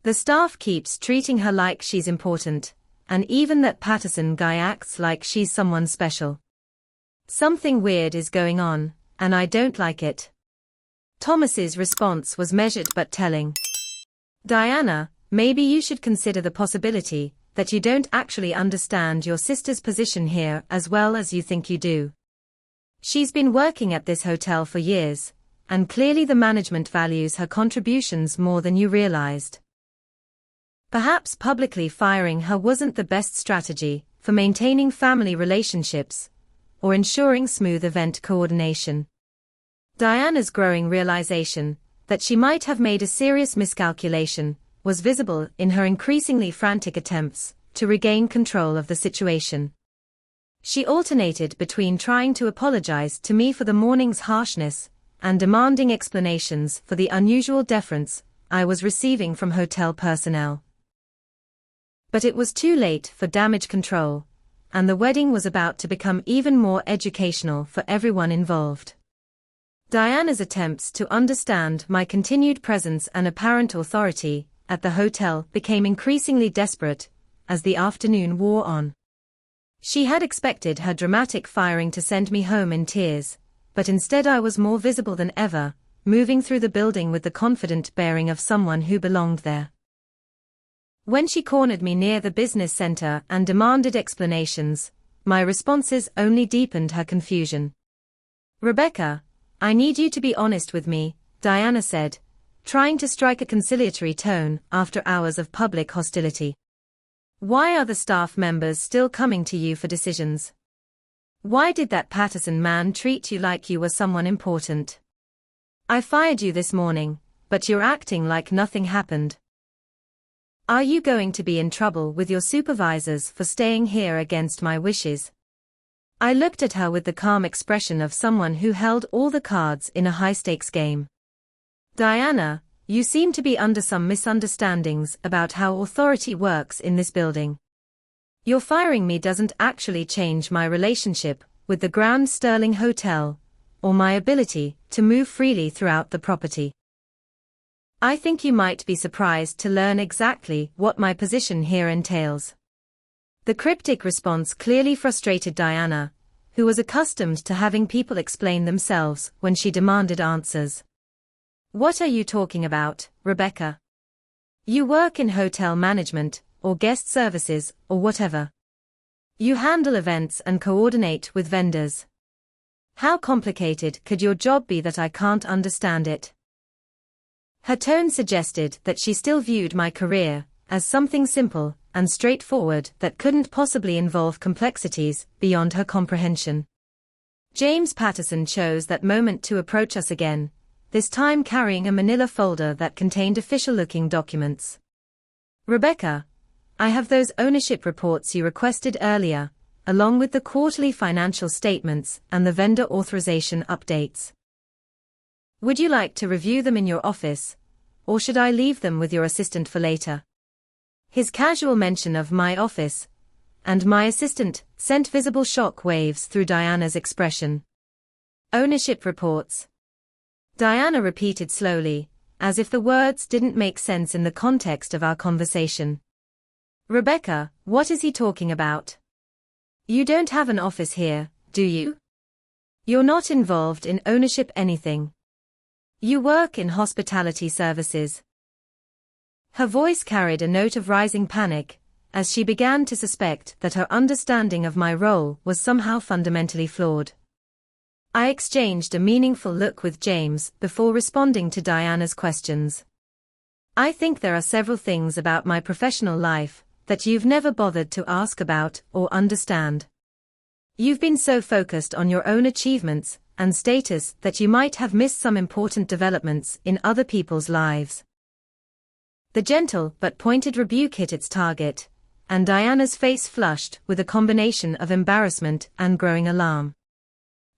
The staff keeps treating her like she's important, and even that Patterson guy acts like she's someone special. Something weird is going on, and I don't like it." Thomas's response was measured but telling. Diana, maybe you should consider the possibility that you don't actually understand your sister's position here as well as you think you do. She's been working at this hotel for years, and clearly the management values her contributions more than you realized. Perhaps publicly firing her wasn't the best strategy for maintaining family relationships or ensuring smooth event coordination. Diana's growing realization that she might have made a serious miscalculation was visible in her increasingly frantic attempts to regain control of the situation. She alternated between trying to apologize to me for the morning's harshness and demanding explanations for the unusual deference I was receiving from hotel personnel. But it was too late for damage control, and the wedding was about to become even more educational for everyone involved. Diana's attempts to understand my continued presence and apparent authority at the hotel became increasingly desperate as the afternoon wore on. She had expected her dramatic firing to send me home in tears, but instead I was more visible than ever, moving through the building with the confident bearing of someone who belonged there. When she cornered me near the business center and demanded explanations, my responses only deepened her confusion. "Rebecca, I need you to be honest with me," Diana said, trying to strike a conciliatory tone after hours of public hostility. "Why are the staff members still coming to you for decisions? Why did that Patterson man treat you like you were someone important? I fired you this morning, but you're acting like nothing happened. Are you going to be in trouble with your supervisors for staying here against my wishes?" I looked at her with the calm expression of someone who held all the cards in a high-stakes game. "Diana, you seem to be under some misunderstandings about how authority works in this building. Your firing me doesn't actually change my relationship with the Grand Sterling Hotel, or my ability to move freely throughout the property. I think you might be surprised to learn exactly what my position here entails." The cryptic response clearly frustrated Diana, who was accustomed to having people explain themselves when she demanded answers. "What are you talking about, Rebecca? You work in hotel management, or guest services, or whatever. You handle events and coordinate with vendors. How complicated could your job be that I can't understand it?" Her tone suggested that she still viewed my career as something simple and straightforward that couldn't possibly involve complexities beyond her comprehension. James Patterson chose that moment to approach us again, this time carrying a manila folder that contained official-looking documents. "Rebecca, I have those ownership reports you requested earlier, along with the quarterly financial statements and the vendor authorization updates. Would you like to review them in your office, or should I leave them with your assistant for later?" His casual mention of my office and my assistant sent visible shock waves through Diana's expression. "Ownership reports," Diana repeated slowly, as if the words didn't make sense in the context of our conversation. "Rebecca, what is he talking about? You don't have an office here, do you? You're not involved in ownership anything. You work in hospitality services." Her voice carried a note of rising panic, as she began to suspect that her understanding of my role was somehow fundamentally flawed. I exchanged a meaningful look with James before responding to Diana's questions. "I think there are several things about my professional life that you've never bothered to ask about or understand. You've been so focused on your own achievements and status that you might have missed some important developments in other people's lives." The gentle but pointed rebuke hit its target, and Diana's face flushed with a combination of embarrassment and growing alarm.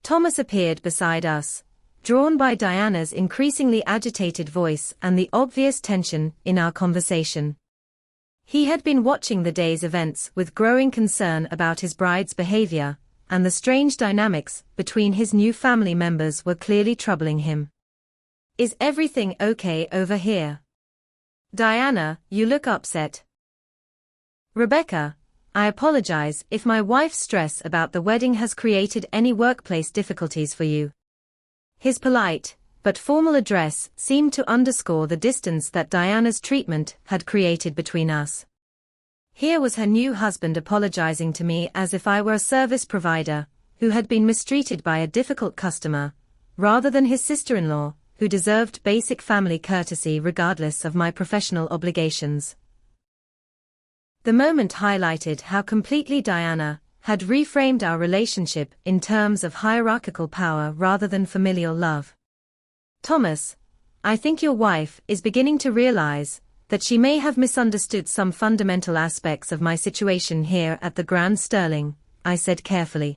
Thomas appeared beside us, drawn by Diana's increasingly agitated voice and the obvious tension in our conversation. He had been watching the day's events with growing concern about his bride's behavior, and the strange dynamics between his new family members were clearly troubling him. "Is everything okay over here? Diana, you look upset." "Rebecca, I apologize if my wife's stress about the wedding has created any workplace difficulties for you." His polite, but formal address seemed to underscore the distance that Diana's treatment had created between us. Here was her new husband apologizing to me as if I were a service provider who had been mistreated by a difficult customer, rather than his sister-in-law, who deserved basic family courtesy regardless of my professional obligations. The moment highlighted how completely Diana had reframed our relationship in terms of hierarchical power rather than familial love. Thomas, I think your wife is beginning to realize that she may have misunderstood some fundamental aspects of my situation here at the Grand Sterling, I said carefully.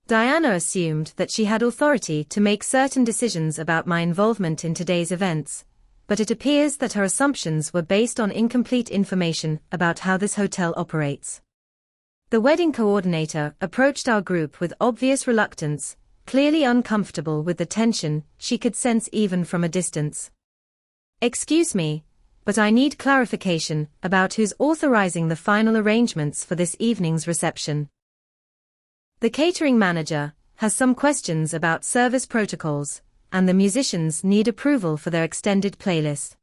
Diana assumed that she had authority to make certain decisions about my involvement in today's events, but it appears that her assumptions were based on incomplete information about how this hotel operates. The wedding coordinator approached our group with obvious reluctance, clearly uncomfortable with the tension she could sense even from a distance. Excuse me, but I need clarification about who's authorizing the final arrangements for this evening's reception. The catering manager has some questions about service protocols, and the musicians need approval for their extended playlist.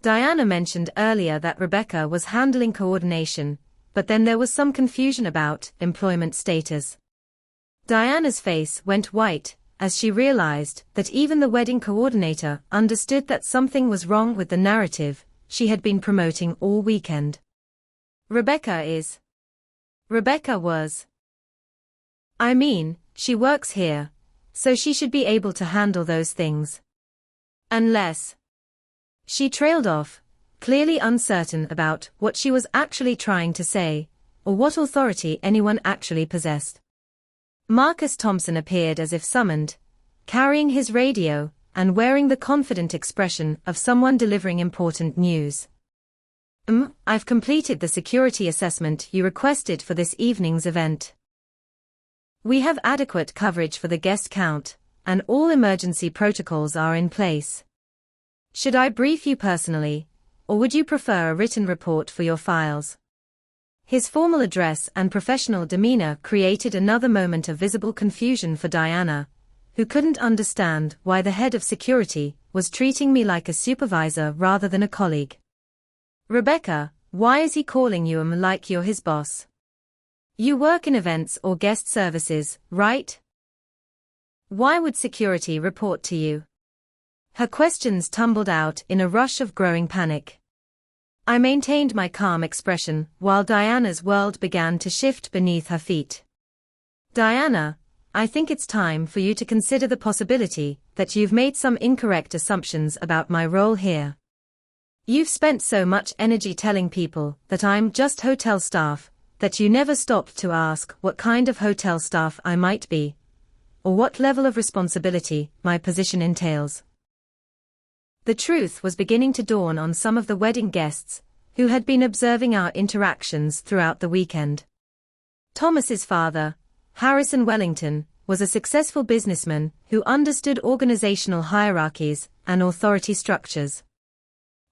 Diana mentioned earlier that Rebecca was handling coordination, but then there was some confusion about employment status. Diana's face went white as she realized that even the wedding coordinator understood that something was wrong with the narrative she had been promoting all weekend. Rebecca was. I mean, she works here, so she should be able to handle those things. Unless. She trailed off, clearly uncertain about what she was actually trying to say, or what authority anyone actually possessed. Marcus Thompson appeared as if summoned, carrying his radio and wearing the confident expression of someone delivering important news. I've completed the security assessment you requested for this evening's event. We have adequate coverage for the guest count, and all emergency protocols are in place. Should I brief you personally, or would you prefer a written report for your files? His formal address and professional demeanor created another moment of visible confusion for Diana, who couldn't understand why the head of security was treating me like a supervisor rather than a colleague. Rebecca, why is he calling you like you're his boss? You work in events or guest services, right? Why would security report to you? Her questions tumbled out in a rush of growing panic. I maintained my calm expression while Diana's world began to shift beneath her feet. Diana, I think it's time for you to consider the possibility that you've made some incorrect assumptions about my role here. You've spent so much energy telling people that I'm just hotel staff, that you never stopped to ask what kind of hotel staff I might be, or what level of responsibility my position entails. The truth was beginning to dawn on some of the wedding guests, who had been observing our interactions throughout the weekend. Thomas's father, Harrison Wellington, was a successful businessman who understood organizational hierarchies and authority structures.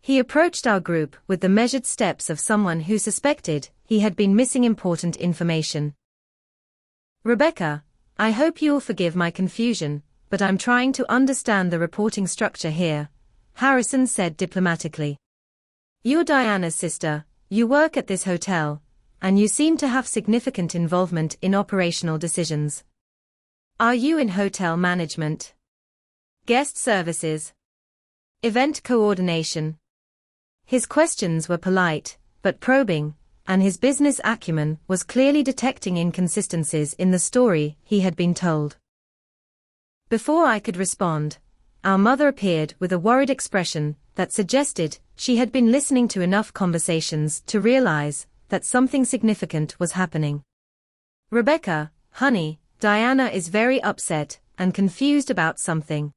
He approached our group with the measured steps of someone who suspected he had been missing important information. Rebecca, I hope you'll forgive my confusion, but I'm trying to understand the reporting structure here, Harrison said diplomatically. You're Diana's sister, you work at this hotel, and you seem to have significant involvement in operational decisions. Are you in hotel management? Guest services? Event coordination? His questions were polite, but probing, and his business acumen was clearly detecting inconsistencies in the story he had been told. Before I could respond, our mother appeared with a worried expression that suggested she had been listening to enough conversations to realize that something significant was happening. Rebecca, honey, Diana is very upset and confused about something.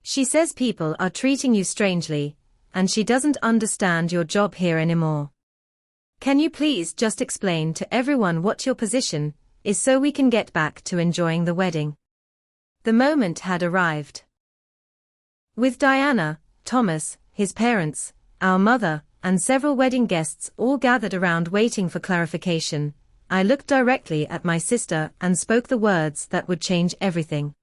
She says people are treating you strangely, and she doesn't understand your job here anymore. Can you please just explain to everyone what your position is so we can get back to enjoying the wedding? The moment had arrived. With Diana, Thomas, his parents, our mother, and several wedding guests all gathered around waiting for clarification, I looked directly at my sister and spoke the words that would change everything.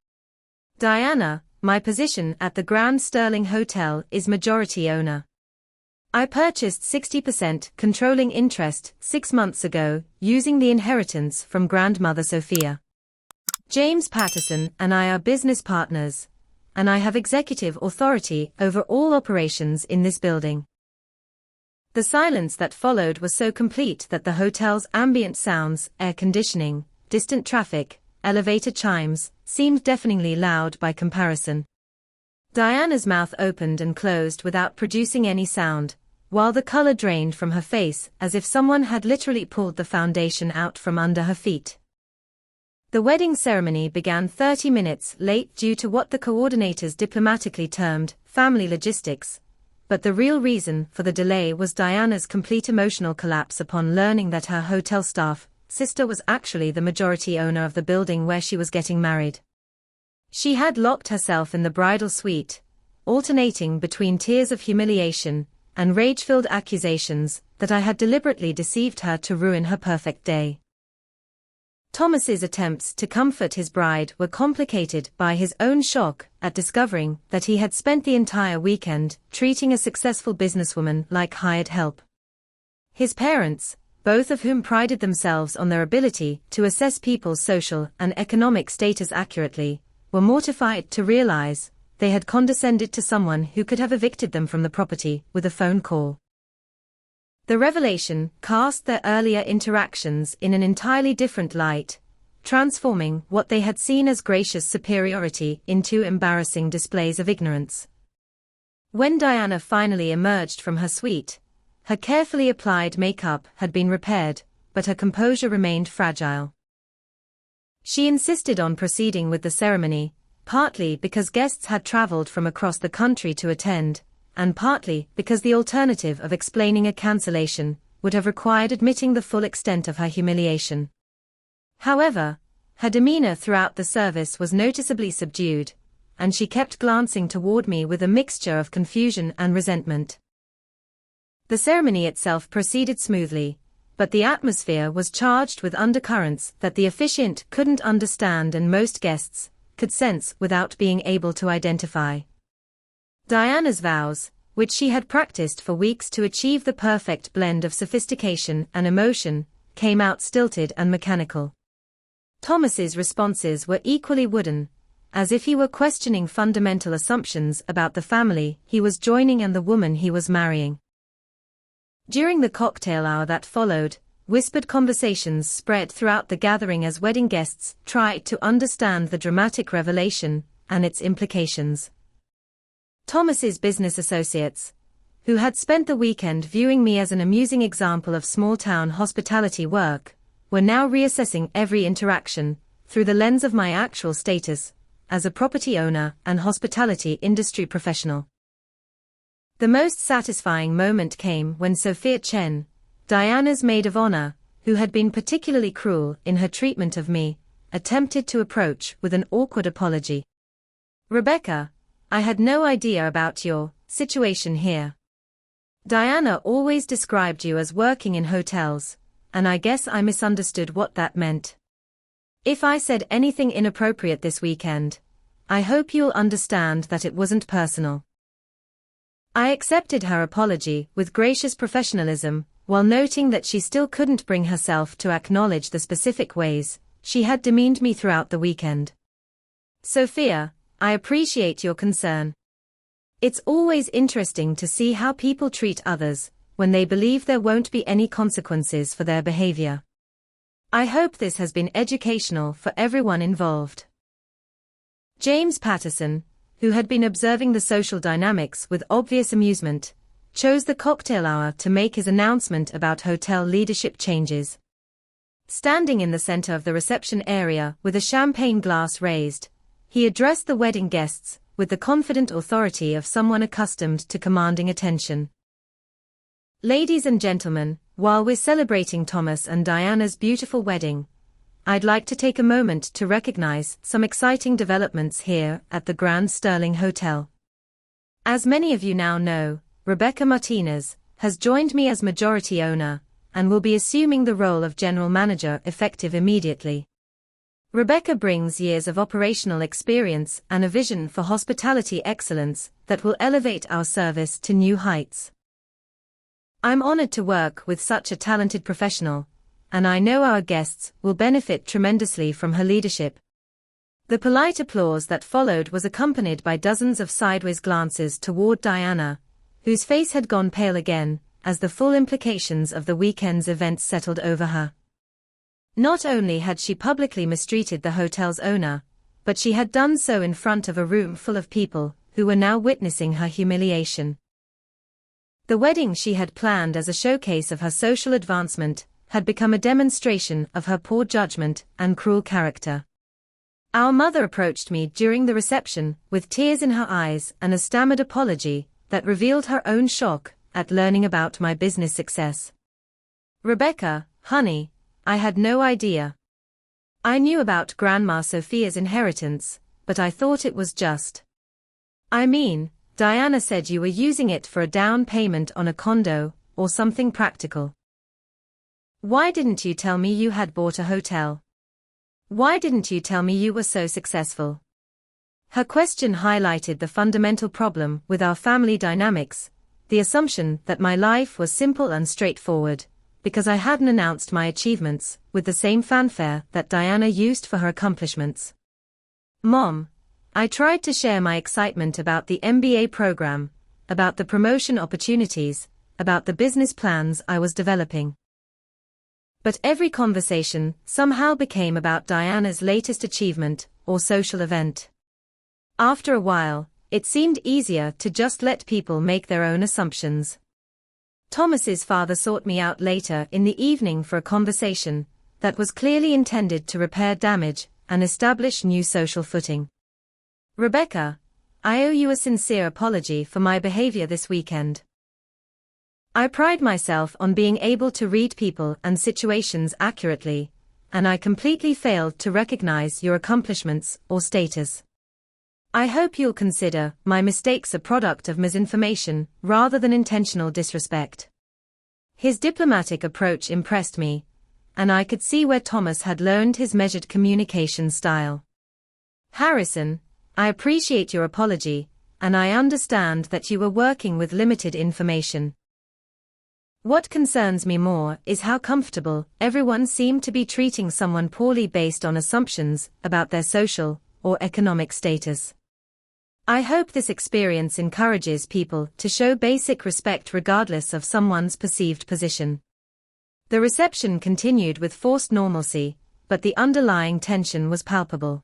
Diana, my position at the Grand Sterling Hotel is majority owner. I purchased 60% controlling interest 6 months ago, using the inheritance from grandmother Sophia. James Patterson and I are business partners, and I have executive authority over all operations in this building. The silence that followed was so complete that the hotel's ambient sounds, air conditioning, distant traffic, elevator chimes, seemed deafeningly loud by comparison. Diana's mouth opened and closed without producing any sound, while the color drained from her face as if someone had literally pulled the foundation out from under her feet. The wedding ceremony began 30 minutes late due to what the coordinators diplomatically termed family logistics, but the real reason for the delay was Diana's complete emotional collapse upon learning that her hotel staff sister was actually the majority owner of the building where she was getting married. She had locked herself in the bridal suite, alternating between tears of humiliation and rage-filled accusations that I had deliberately deceived her to ruin her perfect day. Thomas's attempts to comfort his bride were complicated by his own shock at discovering that he had spent the entire weekend treating a successful businesswoman like hired help. His parents, both of whom prided themselves on their ability to assess people's social and economic status accurately, were mortified to realize they had condescended to someone who could have evicted them from the property with a phone call. The revelation cast their earlier interactions in an entirely different light, transforming what they had seen as gracious superiority into embarrassing displays of ignorance. When Diana finally emerged from her suite, her carefully applied makeup had been repaired, but her composure remained fragile. She insisted on proceeding with the ceremony, partly because guests had traveled from across the country to attend, and partly because the alternative of explaining a cancellation would have required admitting the full extent of her humiliation. However, her demeanor throughout the service was noticeably subdued, and she kept glancing toward me with a mixture of confusion and resentment. The ceremony itself proceeded smoothly, but the atmosphere was charged with undercurrents that the officiant couldn't understand and most guests could sense without being able to identify. Diana's vows, which she had practiced for weeks to achieve the perfect blend of sophistication and emotion, came out stilted and mechanical. Thomas's responses were equally wooden, as if he were questioning fundamental assumptions about the family he was joining and the woman he was marrying. During the cocktail hour that followed, whispered conversations spread throughout the gathering as wedding guests tried to understand the dramatic revelation and its implications. Thomas's business associates, who had spent the weekend viewing me as an amusing example of small-town hospitality work, were now reassessing every interaction through the lens of my actual status as a property owner and hospitality industry professional. The most satisfying moment came when Sophia Chen, Diana's maid of honor, who had been particularly cruel in her treatment of me, attempted to approach with an awkward apology. "Rebecca, I had no idea about your situation here. Diana always described you as working in hotels, and I guess I misunderstood what that meant. If I said anything inappropriate this weekend, I hope you'll understand that it wasn't personal." I accepted her apology with gracious professionalism, while noting that she still couldn't bring herself to acknowledge the specific ways she had demeaned me throughout the weekend. "Sophia, I appreciate your concern. It's always interesting to see how people treat others when they believe there won't be any consequences for their behavior. I hope this has been educational for everyone involved." James Patterson, who had been observing the social dynamics with obvious amusement, chose the cocktail hour to make his announcement about hotel leadership changes. Standing in the center of the reception area with a champagne glass raised, he addressed the wedding guests with the confident authority of someone accustomed to commanding attention. "Ladies and gentlemen, while we're celebrating Thomas and Diana's beautiful wedding, I'd like to take a moment to recognize some exciting developments here at the Grand Sterling Hotel. As many of you now know, Rebecca Martinez has joined me as majority owner and will be assuming the role of general manager effective immediately. Rebecca brings years of operational experience and a vision for hospitality excellence that will elevate our service to new heights. I'm honored to work with such a talented professional, and I know our guests will benefit tremendously from her leadership. The polite applause that followed was accompanied by dozens of sideways glances toward Diana, whose face had gone pale again, as the full implications of the weekend's events settled over her. Not only had she publicly mistreated the hotel's owner, but she had done so in front of a room full of people who were now witnessing her humiliation. The wedding she had planned as a showcase of her social advancement had become a demonstration of her poor judgment and cruel character. Our mother approached me during the reception with tears in her eyes and a stammered apology that revealed her own shock at learning about my business success. "Rebecca, honey, I had no idea. I knew about Grandma Sophia's inheritance, but I thought it was just. I mean, Diana said you were using it for a down payment on a condo, or something practical. Why didn't you tell me you had bought a hotel? Why didn't you tell me you were so successful?" Her question highlighted the fundamental problem with our family dynamics, the assumption that my life was simple and straightforward, because I hadn't announced my achievements with the same fanfare that Diana used for her accomplishments. "Mom, I tried to share my excitement about the MBA program, about the promotion opportunities, about the business plans I was developing. But every conversation somehow became about Diana's latest achievement or social event. After a while, it seemed easier to just let people make their own assumptions." Thomas's father sought me out later in the evening for a conversation that was clearly intended to repair damage and establish new social footing. "Rebecca, I owe you a sincere apology for my behavior this weekend. I pride myself on being able to read people and situations accurately, and I completely failed to recognize your accomplishments or status. I hope you'll consider my mistakes a product of misinformation rather than intentional disrespect." His diplomatic approach impressed me, and I could see where Thomas had learned his measured communication style. "Harrison, I appreciate your apology, and I understand that you were working with limited information. What concerns me more is how comfortable everyone seemed to be treating someone poorly based on assumptions about their social or economic status. I hope this experience encourages people to show basic respect regardless of someone's perceived position." The reception continued with forced normalcy, but the underlying tension was palpable.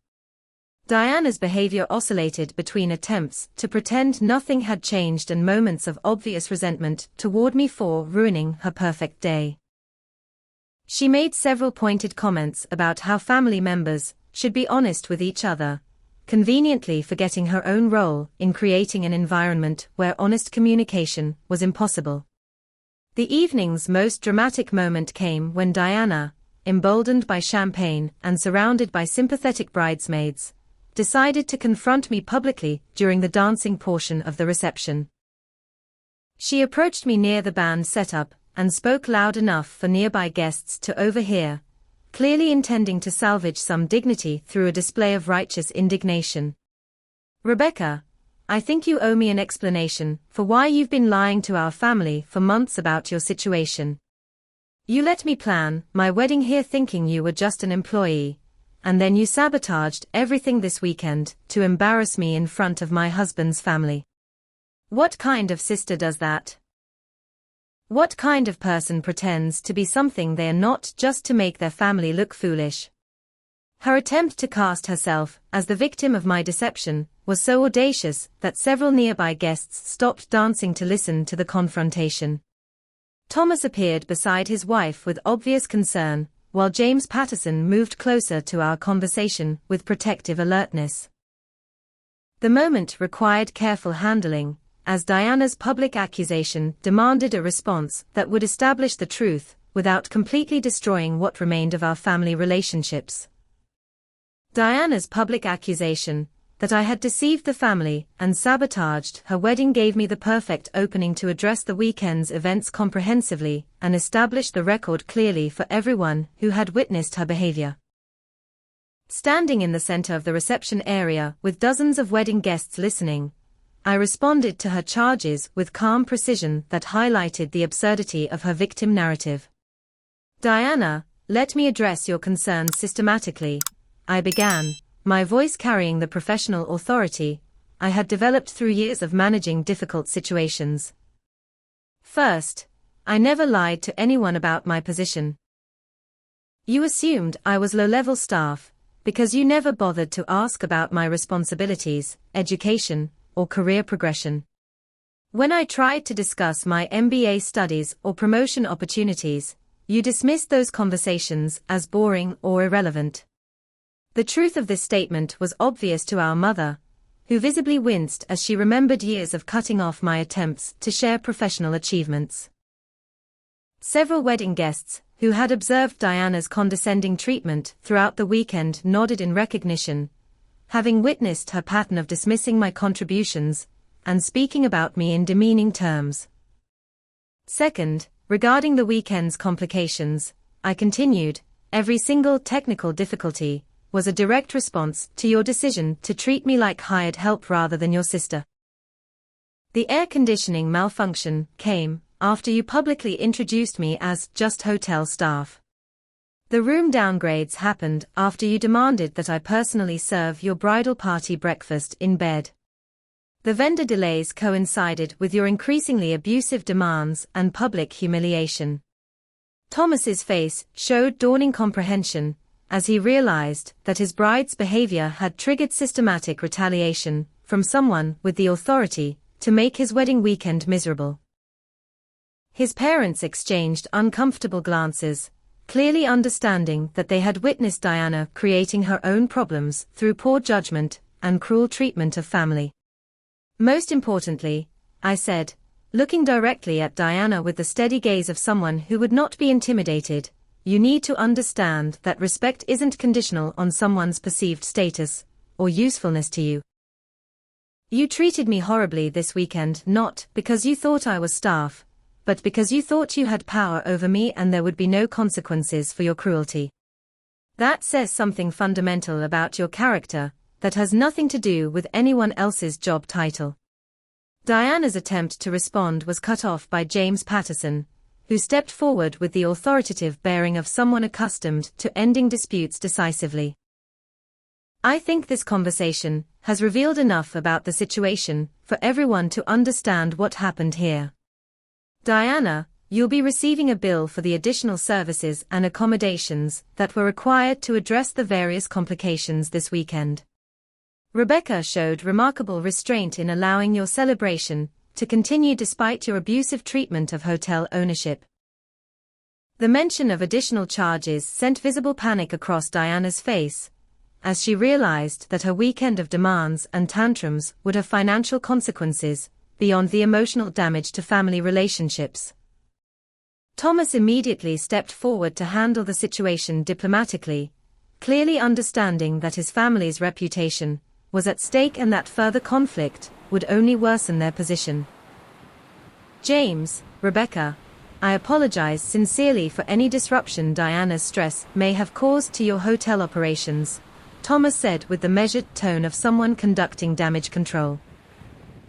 Diana's behavior oscillated between attempts to pretend nothing had changed and moments of obvious resentment toward me for ruining her perfect day. She made several pointed comments about how family members should be honest with each other, conveniently forgetting her own role in creating an environment where honest communication was impossible. The evening's most dramatic moment came when Diana, emboldened by champagne and surrounded by sympathetic bridesmaids, decided to confront me publicly during the dancing portion of the reception. She approached me near the band setup and spoke loud enough for nearby guests to overhear, clearly intending to salvage some dignity through a display of righteous indignation. "Rebecca, I think you owe me an explanation for why you've been lying to our family for months about your situation. You let me plan my wedding here thinking you were just an employee, and then you sabotaged everything this weekend to embarrass me in front of my husband's family. What kind of sister does that? What kind of person pretends to be something they are not just to make their family look foolish?" Her attempt to cast herself as the victim of my deception was so audacious that several nearby guests stopped dancing to listen to the confrontation. Thomas appeared beside his wife with obvious concern, while James Patterson moved closer to our conversation with protective alertness. The moment required careful handling, as Diana's public accusation demanded a response that would establish the truth without completely destroying what remained of our family relationships. Diana's public accusation that I had deceived the family and sabotaged her wedding gave me the perfect opening to address the weekend's events comprehensively and establish the record clearly for everyone who had witnessed her behavior. Standing in the center of the reception area with dozens of wedding guests listening, I responded to her charges with calm precision that highlighted the absurdity of her victim narrative. "Diana, let me address your concerns systematically," I began, my voice carrying the professional authority I had developed through years of managing difficult situations. "First, I never lied to anyone about my position. You assumed I was low-level staff because you never bothered to ask about my responsibilities, education, or career progression. When I tried to discuss my MBA studies or promotion opportunities, you dismissed those conversations as boring or irrelevant." The truth of this statement was obvious to our mother, who visibly winced as she remembered years of cutting off my attempts to share professional achievements. Several wedding guests, who had observed Diana's condescending treatment throughout the weekend, nodded in recognition, having witnessed her pattern of dismissing my contributions and speaking about me in demeaning terms. Second, regarding the weekend's complications, I continued, every single technical difficulty was a direct response to your decision to treat me like hired help rather than your sister. The air conditioning malfunction came after you publicly introduced me as just hotel staff. The room downgrades happened after you demanded that I personally serve your bridal party breakfast in bed. The vendor delays coincided with your increasingly abusive demands and public humiliation. Thomas's face showed dawning comprehension as he realized that his bride's behavior had triggered systematic retaliation from someone with the authority to make his wedding weekend miserable. His parents exchanged uncomfortable glances, clearly understanding that they had witnessed Diana creating her own problems through poor judgment and cruel treatment of family. "Most importantly," I said, looking directly at Diana with the steady gaze of someone who would not be intimidated, "you need to understand that respect isn't conditional on someone's perceived status or usefulness to you. You treated me horribly this weekend not because you thought I was staff, but because you thought you had power over me and there would be no consequences for your cruelty. That says something fundamental about your character that has nothing to do with anyone else's job title." Diana's attempt to respond was cut off by James Patterson, who stepped forward with the authoritative bearing of someone accustomed to ending disputes decisively. "I think this conversation has revealed enough about the situation for everyone to understand what happened here. Diana, you'll be receiving a bill for the additional services and accommodations that were required to address the various complications this weekend. Rebecca showed remarkable restraint in allowing your celebration to continue despite your abusive treatment of hotel ownership." The mention of additional charges sent visible panic across Diana's face, as she realized that her weekend of demands and tantrums would have financial consequences beyond the emotional damage to family relationships. Thomas immediately stepped forward to handle the situation diplomatically, clearly understanding that his family's reputation was at stake and that further conflict would only worsen their position. "James, Rebecca, I apologize sincerely for any disruption Diana's stress may have caused to your hotel operations," Thomas said with the measured tone of someone conducting damage control.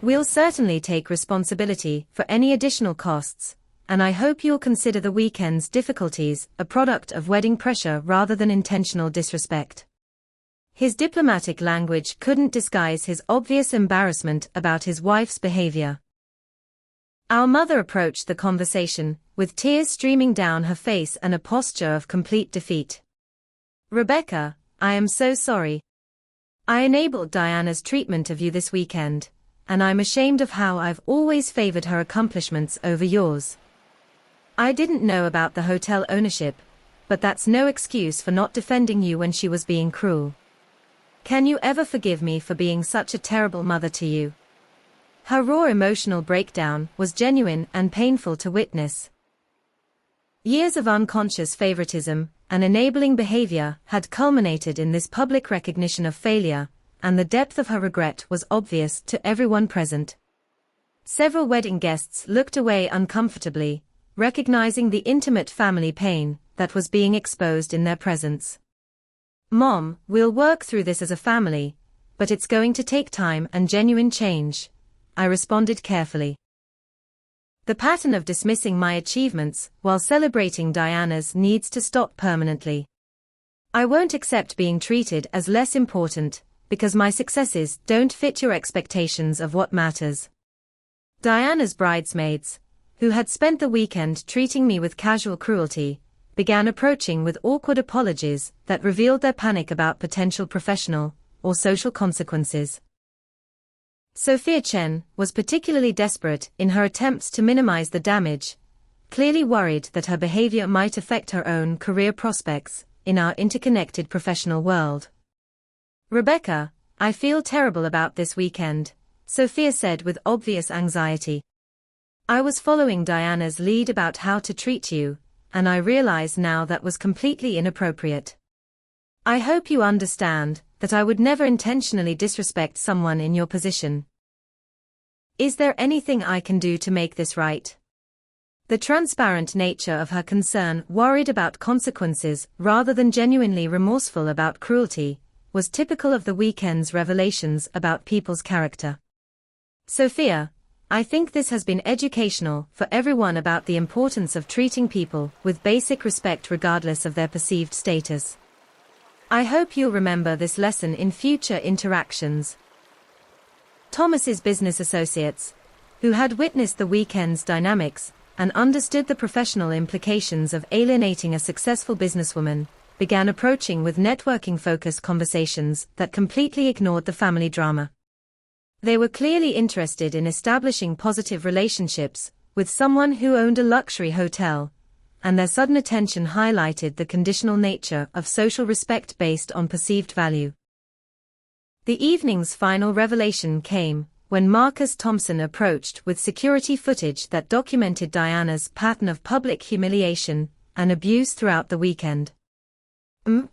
"We'll certainly take responsibility for any additional costs, and I hope you'll consider the weekend's difficulties a product of wedding pressure rather than intentional disrespect." His diplomatic language couldn't disguise his obvious embarrassment about his wife's behavior. Our mother approached the conversation with tears streaming down her face and a posture of complete defeat. "Rebecca, I am so sorry. I enabled Diana's treatment of you this weekend, and I'm ashamed of how I've always favored her accomplishments over yours. I didn't know about the hotel ownership, but that's no excuse for not defending you when she was being cruel. Can you ever forgive me for being such a terrible mother to you?" Her raw emotional breakdown was genuine and painful to witness. Years of unconscious favoritism and enabling behavior had culminated in this public recognition of failure, and the depth of her regret was obvious to everyone present. Several wedding guests looked away uncomfortably, recognizing the intimate family pain that was being exposed in their presence. "Mom, we'll work through this as a family, but it's going to take time and genuine change," I responded carefully. The pattern of dismissing my achievements while celebrating Diana's needs to stop permanently. I won't accept being treated as less important because my successes don't fit your expectations of what matters. Diana's bridesmaids, who had spent the weekend treating me with casual cruelty, began approaching with awkward apologies that revealed their panic about potential professional or social consequences. Sophia Chen was particularly desperate in her attempts to minimize the damage, clearly worried that her behavior might affect her own career prospects in our interconnected professional world. "Rebecca, I feel terrible about this weekend," Sophia said with obvious anxiety. "I was following Diana's lead about how to treat you, and I realize now that was completely inappropriate. I hope you understand that I would never intentionally disrespect someone in your position. Is there anything I can do to make this right?" The transparent nature of her concern, worried about consequences rather than genuinely remorseful about cruelty, was typical of the weekend's revelations about people's character. "Sophia, I think this has been educational for everyone about the importance of treating people with basic respect regardless of their perceived status. I hope you'll remember this lesson in future interactions." Thomas's business associates, who had witnessed the weekend's dynamics and understood the professional implications of alienating a successful businesswoman, began approaching with networking-focused conversations that completely ignored the family drama. They were clearly interested in establishing positive relationships with someone who owned a luxury hotel, and their sudden attention highlighted the conditional nature of social respect based on perceived value. The evening's final revelation came when Marcus Thompson approached with security footage that documented Diana's pattern of public humiliation and abuse throughout the weekend.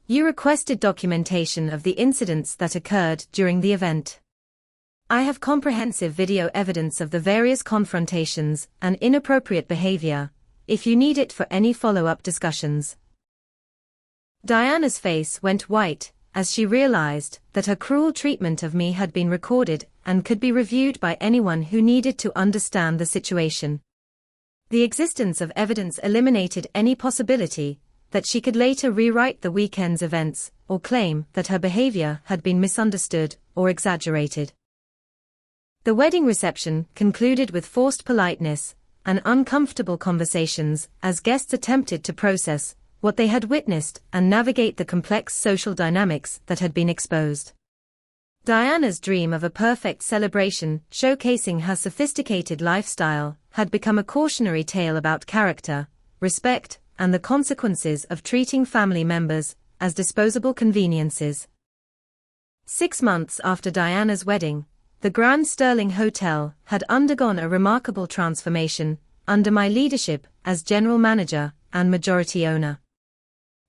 You requested documentation of the incidents that occurred during the event. I have comprehensive video evidence of the various confrontations and inappropriate behavior, if you need it for any follow-up discussions." Diana's face went white as she realized that her cruel treatment of me had been recorded and could be reviewed by anyone who needed to understand the situation. The existence of evidence eliminated any possibility that she could later rewrite the weekend's events or claim that her behavior had been misunderstood or exaggerated. The wedding reception concluded with forced politeness and uncomfortable conversations as guests attempted to process what they had witnessed and navigate the complex social dynamics that had been exposed. Diana's dream of a perfect celebration showcasing her sophisticated lifestyle had become a cautionary tale about character, respect, and the consequences of treating family members as disposable conveniences. 6 months after Diana's wedding, the Grand Sterling Hotel had undergone a remarkable transformation under my leadership as general manager and majority owner.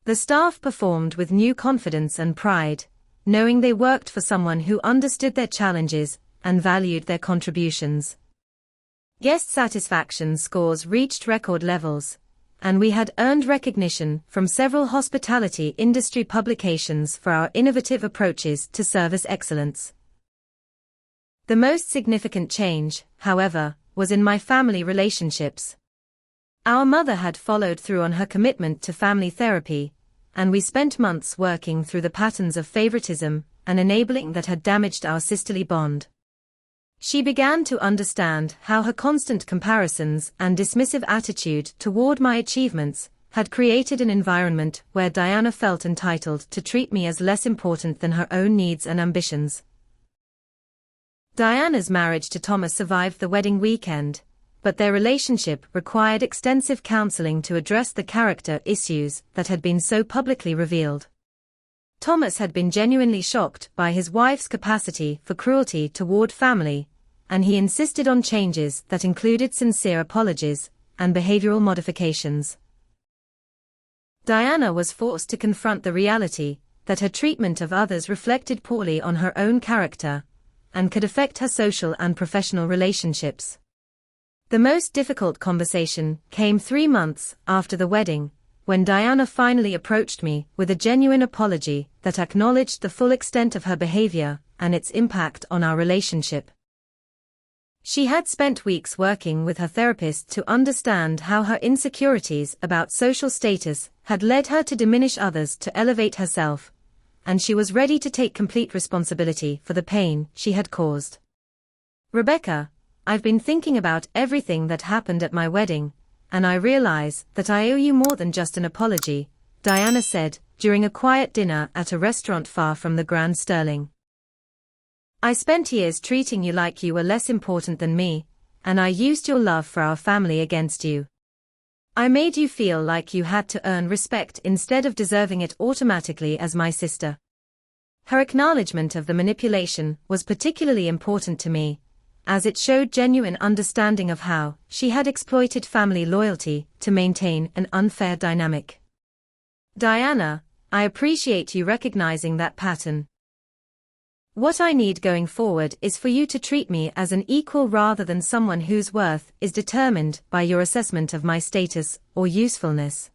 The staff performed with new confidence and pride, knowing they worked for someone who understood their challenges and valued their contributions. Guest satisfaction scores reached record levels, and we had earned recognition from several hospitality industry publications for our innovative approaches to service excellence. The most significant change, however, was in my family relationships. Our mother had followed through on her commitment to family therapy, and we spent months working through the patterns of favoritism and enabling that had damaged our sisterly bond. She began to understand how her constant comparisons and dismissive attitude toward my achievements had created an environment where Diana felt entitled to treat me as less important than her own needs and ambitions. Diana's marriage to Thomas survived the wedding weekend, but their relationship required extensive counseling to address the character issues that had been so publicly revealed. Thomas had been genuinely shocked by his wife's capacity for cruelty toward family, and he insisted on changes that included sincere apologies and behavioral modifications. Diana was forced to confront the reality that her treatment of others reflected poorly on her own character and could affect her social and professional relationships. The most difficult conversation came 3 months after the wedding, when Diana finally approached me with a genuine apology that acknowledged the full extent of her behavior and its impact on our relationship. She had spent weeks working with her therapist to understand how her insecurities about social status had led her to diminish others to elevate herself, and she was ready to take complete responsibility for the pain she had caused. "Rebecca, I've been thinking about everything that happened at my wedding, and I realize that I owe you more than just an apology," Diana said during a quiet dinner at a restaurant far from the Grand Sterling. "I spent years treating you like you were less important than me, and I used your love for our family against you. I made you feel like you had to earn respect instead of deserving it automatically as my sister." Her acknowledgement of the manipulation was particularly important to me, as it showed genuine understanding of how she had exploited family loyalty to maintain an unfair dynamic. "Diana, I appreciate you recognizing that pattern. What I need going forward is for you to treat me as an equal rather than someone whose worth is determined by your assessment of my status or usefulness."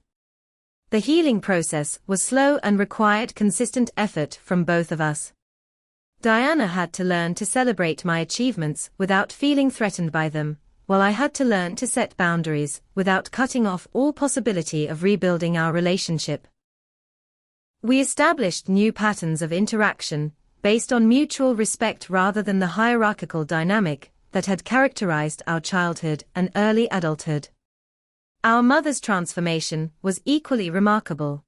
The healing process was slow and required consistent effort from both of us. Diana had to learn to celebrate my achievements without feeling threatened by them, while I had to learn to set boundaries without cutting off all possibility of rebuilding our relationship. We established new patterns of interaction, based on mutual respect rather than the hierarchical dynamic that had characterized our childhood and early adulthood. Our mother's transformation was equally remarkable.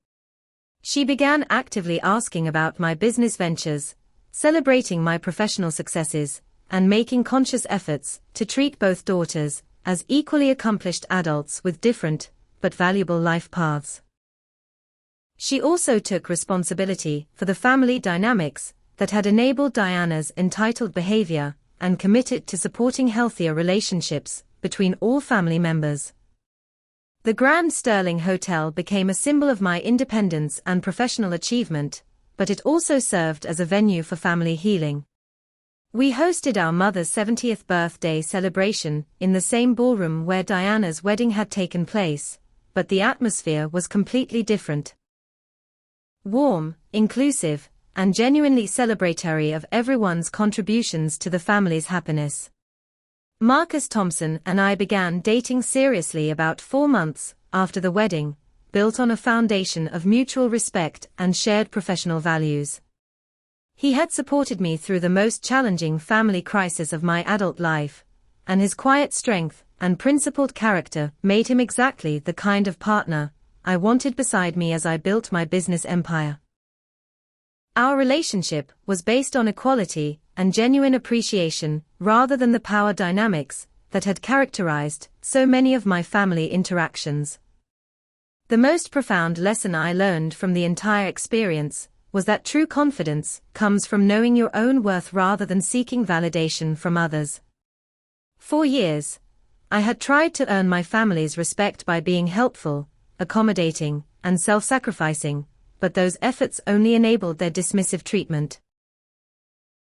She began actively asking about my business ventures, celebrating my professional successes, and making conscious efforts to treat both daughters as equally accomplished adults with different but valuable life paths. She also took responsibility for the family dynamics that had enabled Diana's entitled behavior and committed to supporting healthier relationships between all family members. The Grand Sterling Hotel became a symbol of my independence and professional achievement, but it also served as a venue for family healing. We hosted our mother's 70th birthday celebration in the same ballroom where Diana's wedding had taken place, but the atmosphere was completely different. Warm, inclusive, and genuinely celebratory of everyone's contributions to the family's happiness. Marcus Thompson and I began dating seriously about 4 months after the wedding, built on a foundation of mutual respect and shared professional values. He had supported me through the most challenging family crisis of my adult life, and his quiet strength and principled character made him exactly the kind of partner I wanted beside me as I built my business empire. Our relationship was based on equality and genuine appreciation rather than the power dynamics that had characterized so many of my family interactions. The most profound lesson I learned from the entire experience was that true confidence comes from knowing your own worth rather than seeking validation from others. For years, I had tried to earn my family's respect by being helpful, accommodating, and self-sacrificing, but those efforts only enabled their dismissive treatment.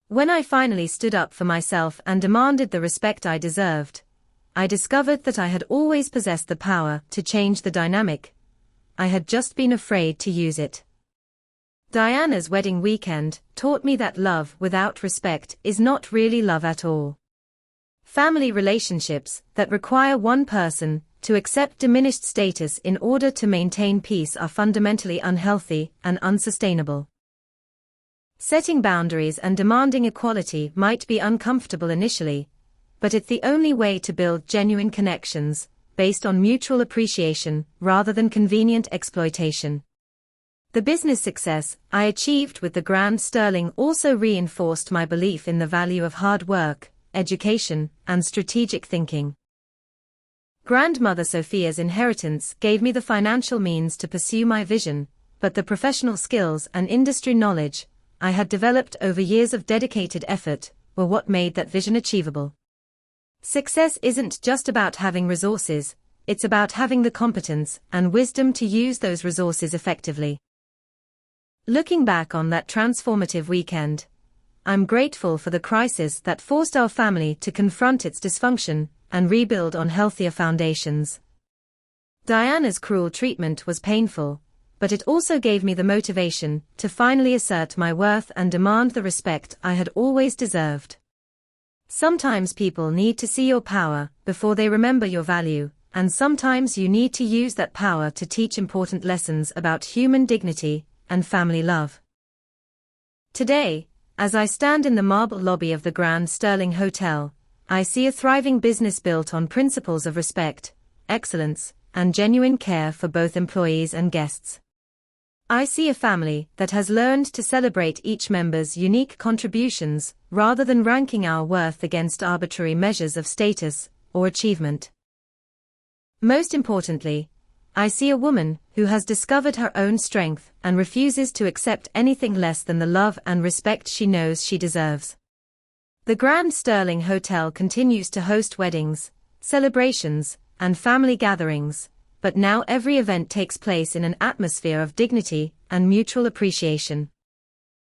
When I finally stood up for myself and demanded the respect I deserved, I discovered that I had always possessed the power to change the dynamic. I had just been afraid to use it. Diana's wedding weekend taught me that love without respect is not really love at all. Family relationships that require one person to accept diminished status in order to maintain peace are fundamentally unhealthy and unsustainable. Setting boundaries and demanding equality might be uncomfortable initially, but it's the only way to build genuine connections, based on mutual appreciation rather than convenient exploitation. The business success I achieved with the Grand Sterling also reinforced my belief in the value of hard work, education, and strategic thinking. Grandmother Sophia's inheritance gave me the financial means to pursue my vision, but the professional skills and industry knowledge I had developed over years of dedicated effort were what made that vision achievable. Success isn't just about having resources, it's about having the competence and wisdom to use those resources effectively. Looking back on that transformative weekend, I'm grateful for the crisis that forced our family to confront its dysfunction and rebuild on healthier foundations. Diana's cruel treatment was painful, but it also gave me the motivation to finally assert my worth and demand the respect I had always deserved. Sometimes people need to see your power before they remember your value, and sometimes you need to use that power to teach important lessons about human dignity and family love. Today, as I stand in the marble lobby of the Grand Sterling Hotel, I see a thriving business built on principles of respect, excellence, and genuine care for both employees and guests. I see a family that has learned to celebrate each member's unique contributions rather than ranking our worth against arbitrary measures of status or achievement. Most importantly, I see a woman who has discovered her own strength and refuses to accept anything less than the love and respect she knows she deserves. The Grand Sterling Hotel continues to host weddings, celebrations, and family gatherings, but now every event takes place in an atmosphere of dignity and mutual appreciation.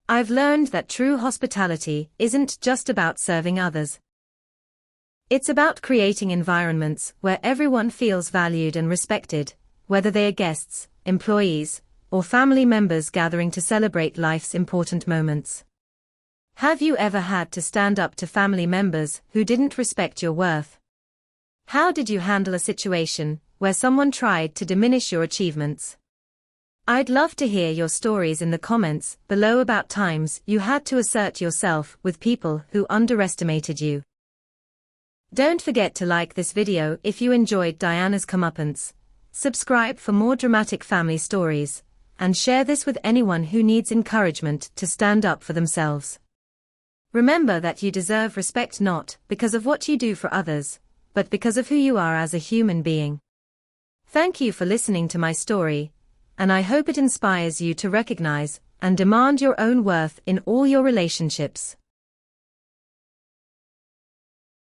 I've learned that true hospitality isn't just about serving others. It's about creating environments where everyone feels valued and respected, whether they are guests, employees, or family members gathering to celebrate life's important moments. Have you ever had to stand up to family members who didn't respect your worth? How did you handle a situation where someone tried to diminish your achievements? I'd love to hear your stories in the comments below about times you had to assert yourself with people who underestimated you. Don't forget to like this video if you enjoyed Diana's comeuppance, subscribe for more dramatic family stories, and share this with anyone who needs encouragement to stand up for themselves. Remember that you deserve respect not because of what you do for others, but because of who you are as a human being. Thank you for listening to my story, and I hope it inspires you to recognize and demand your own worth in all your relationships.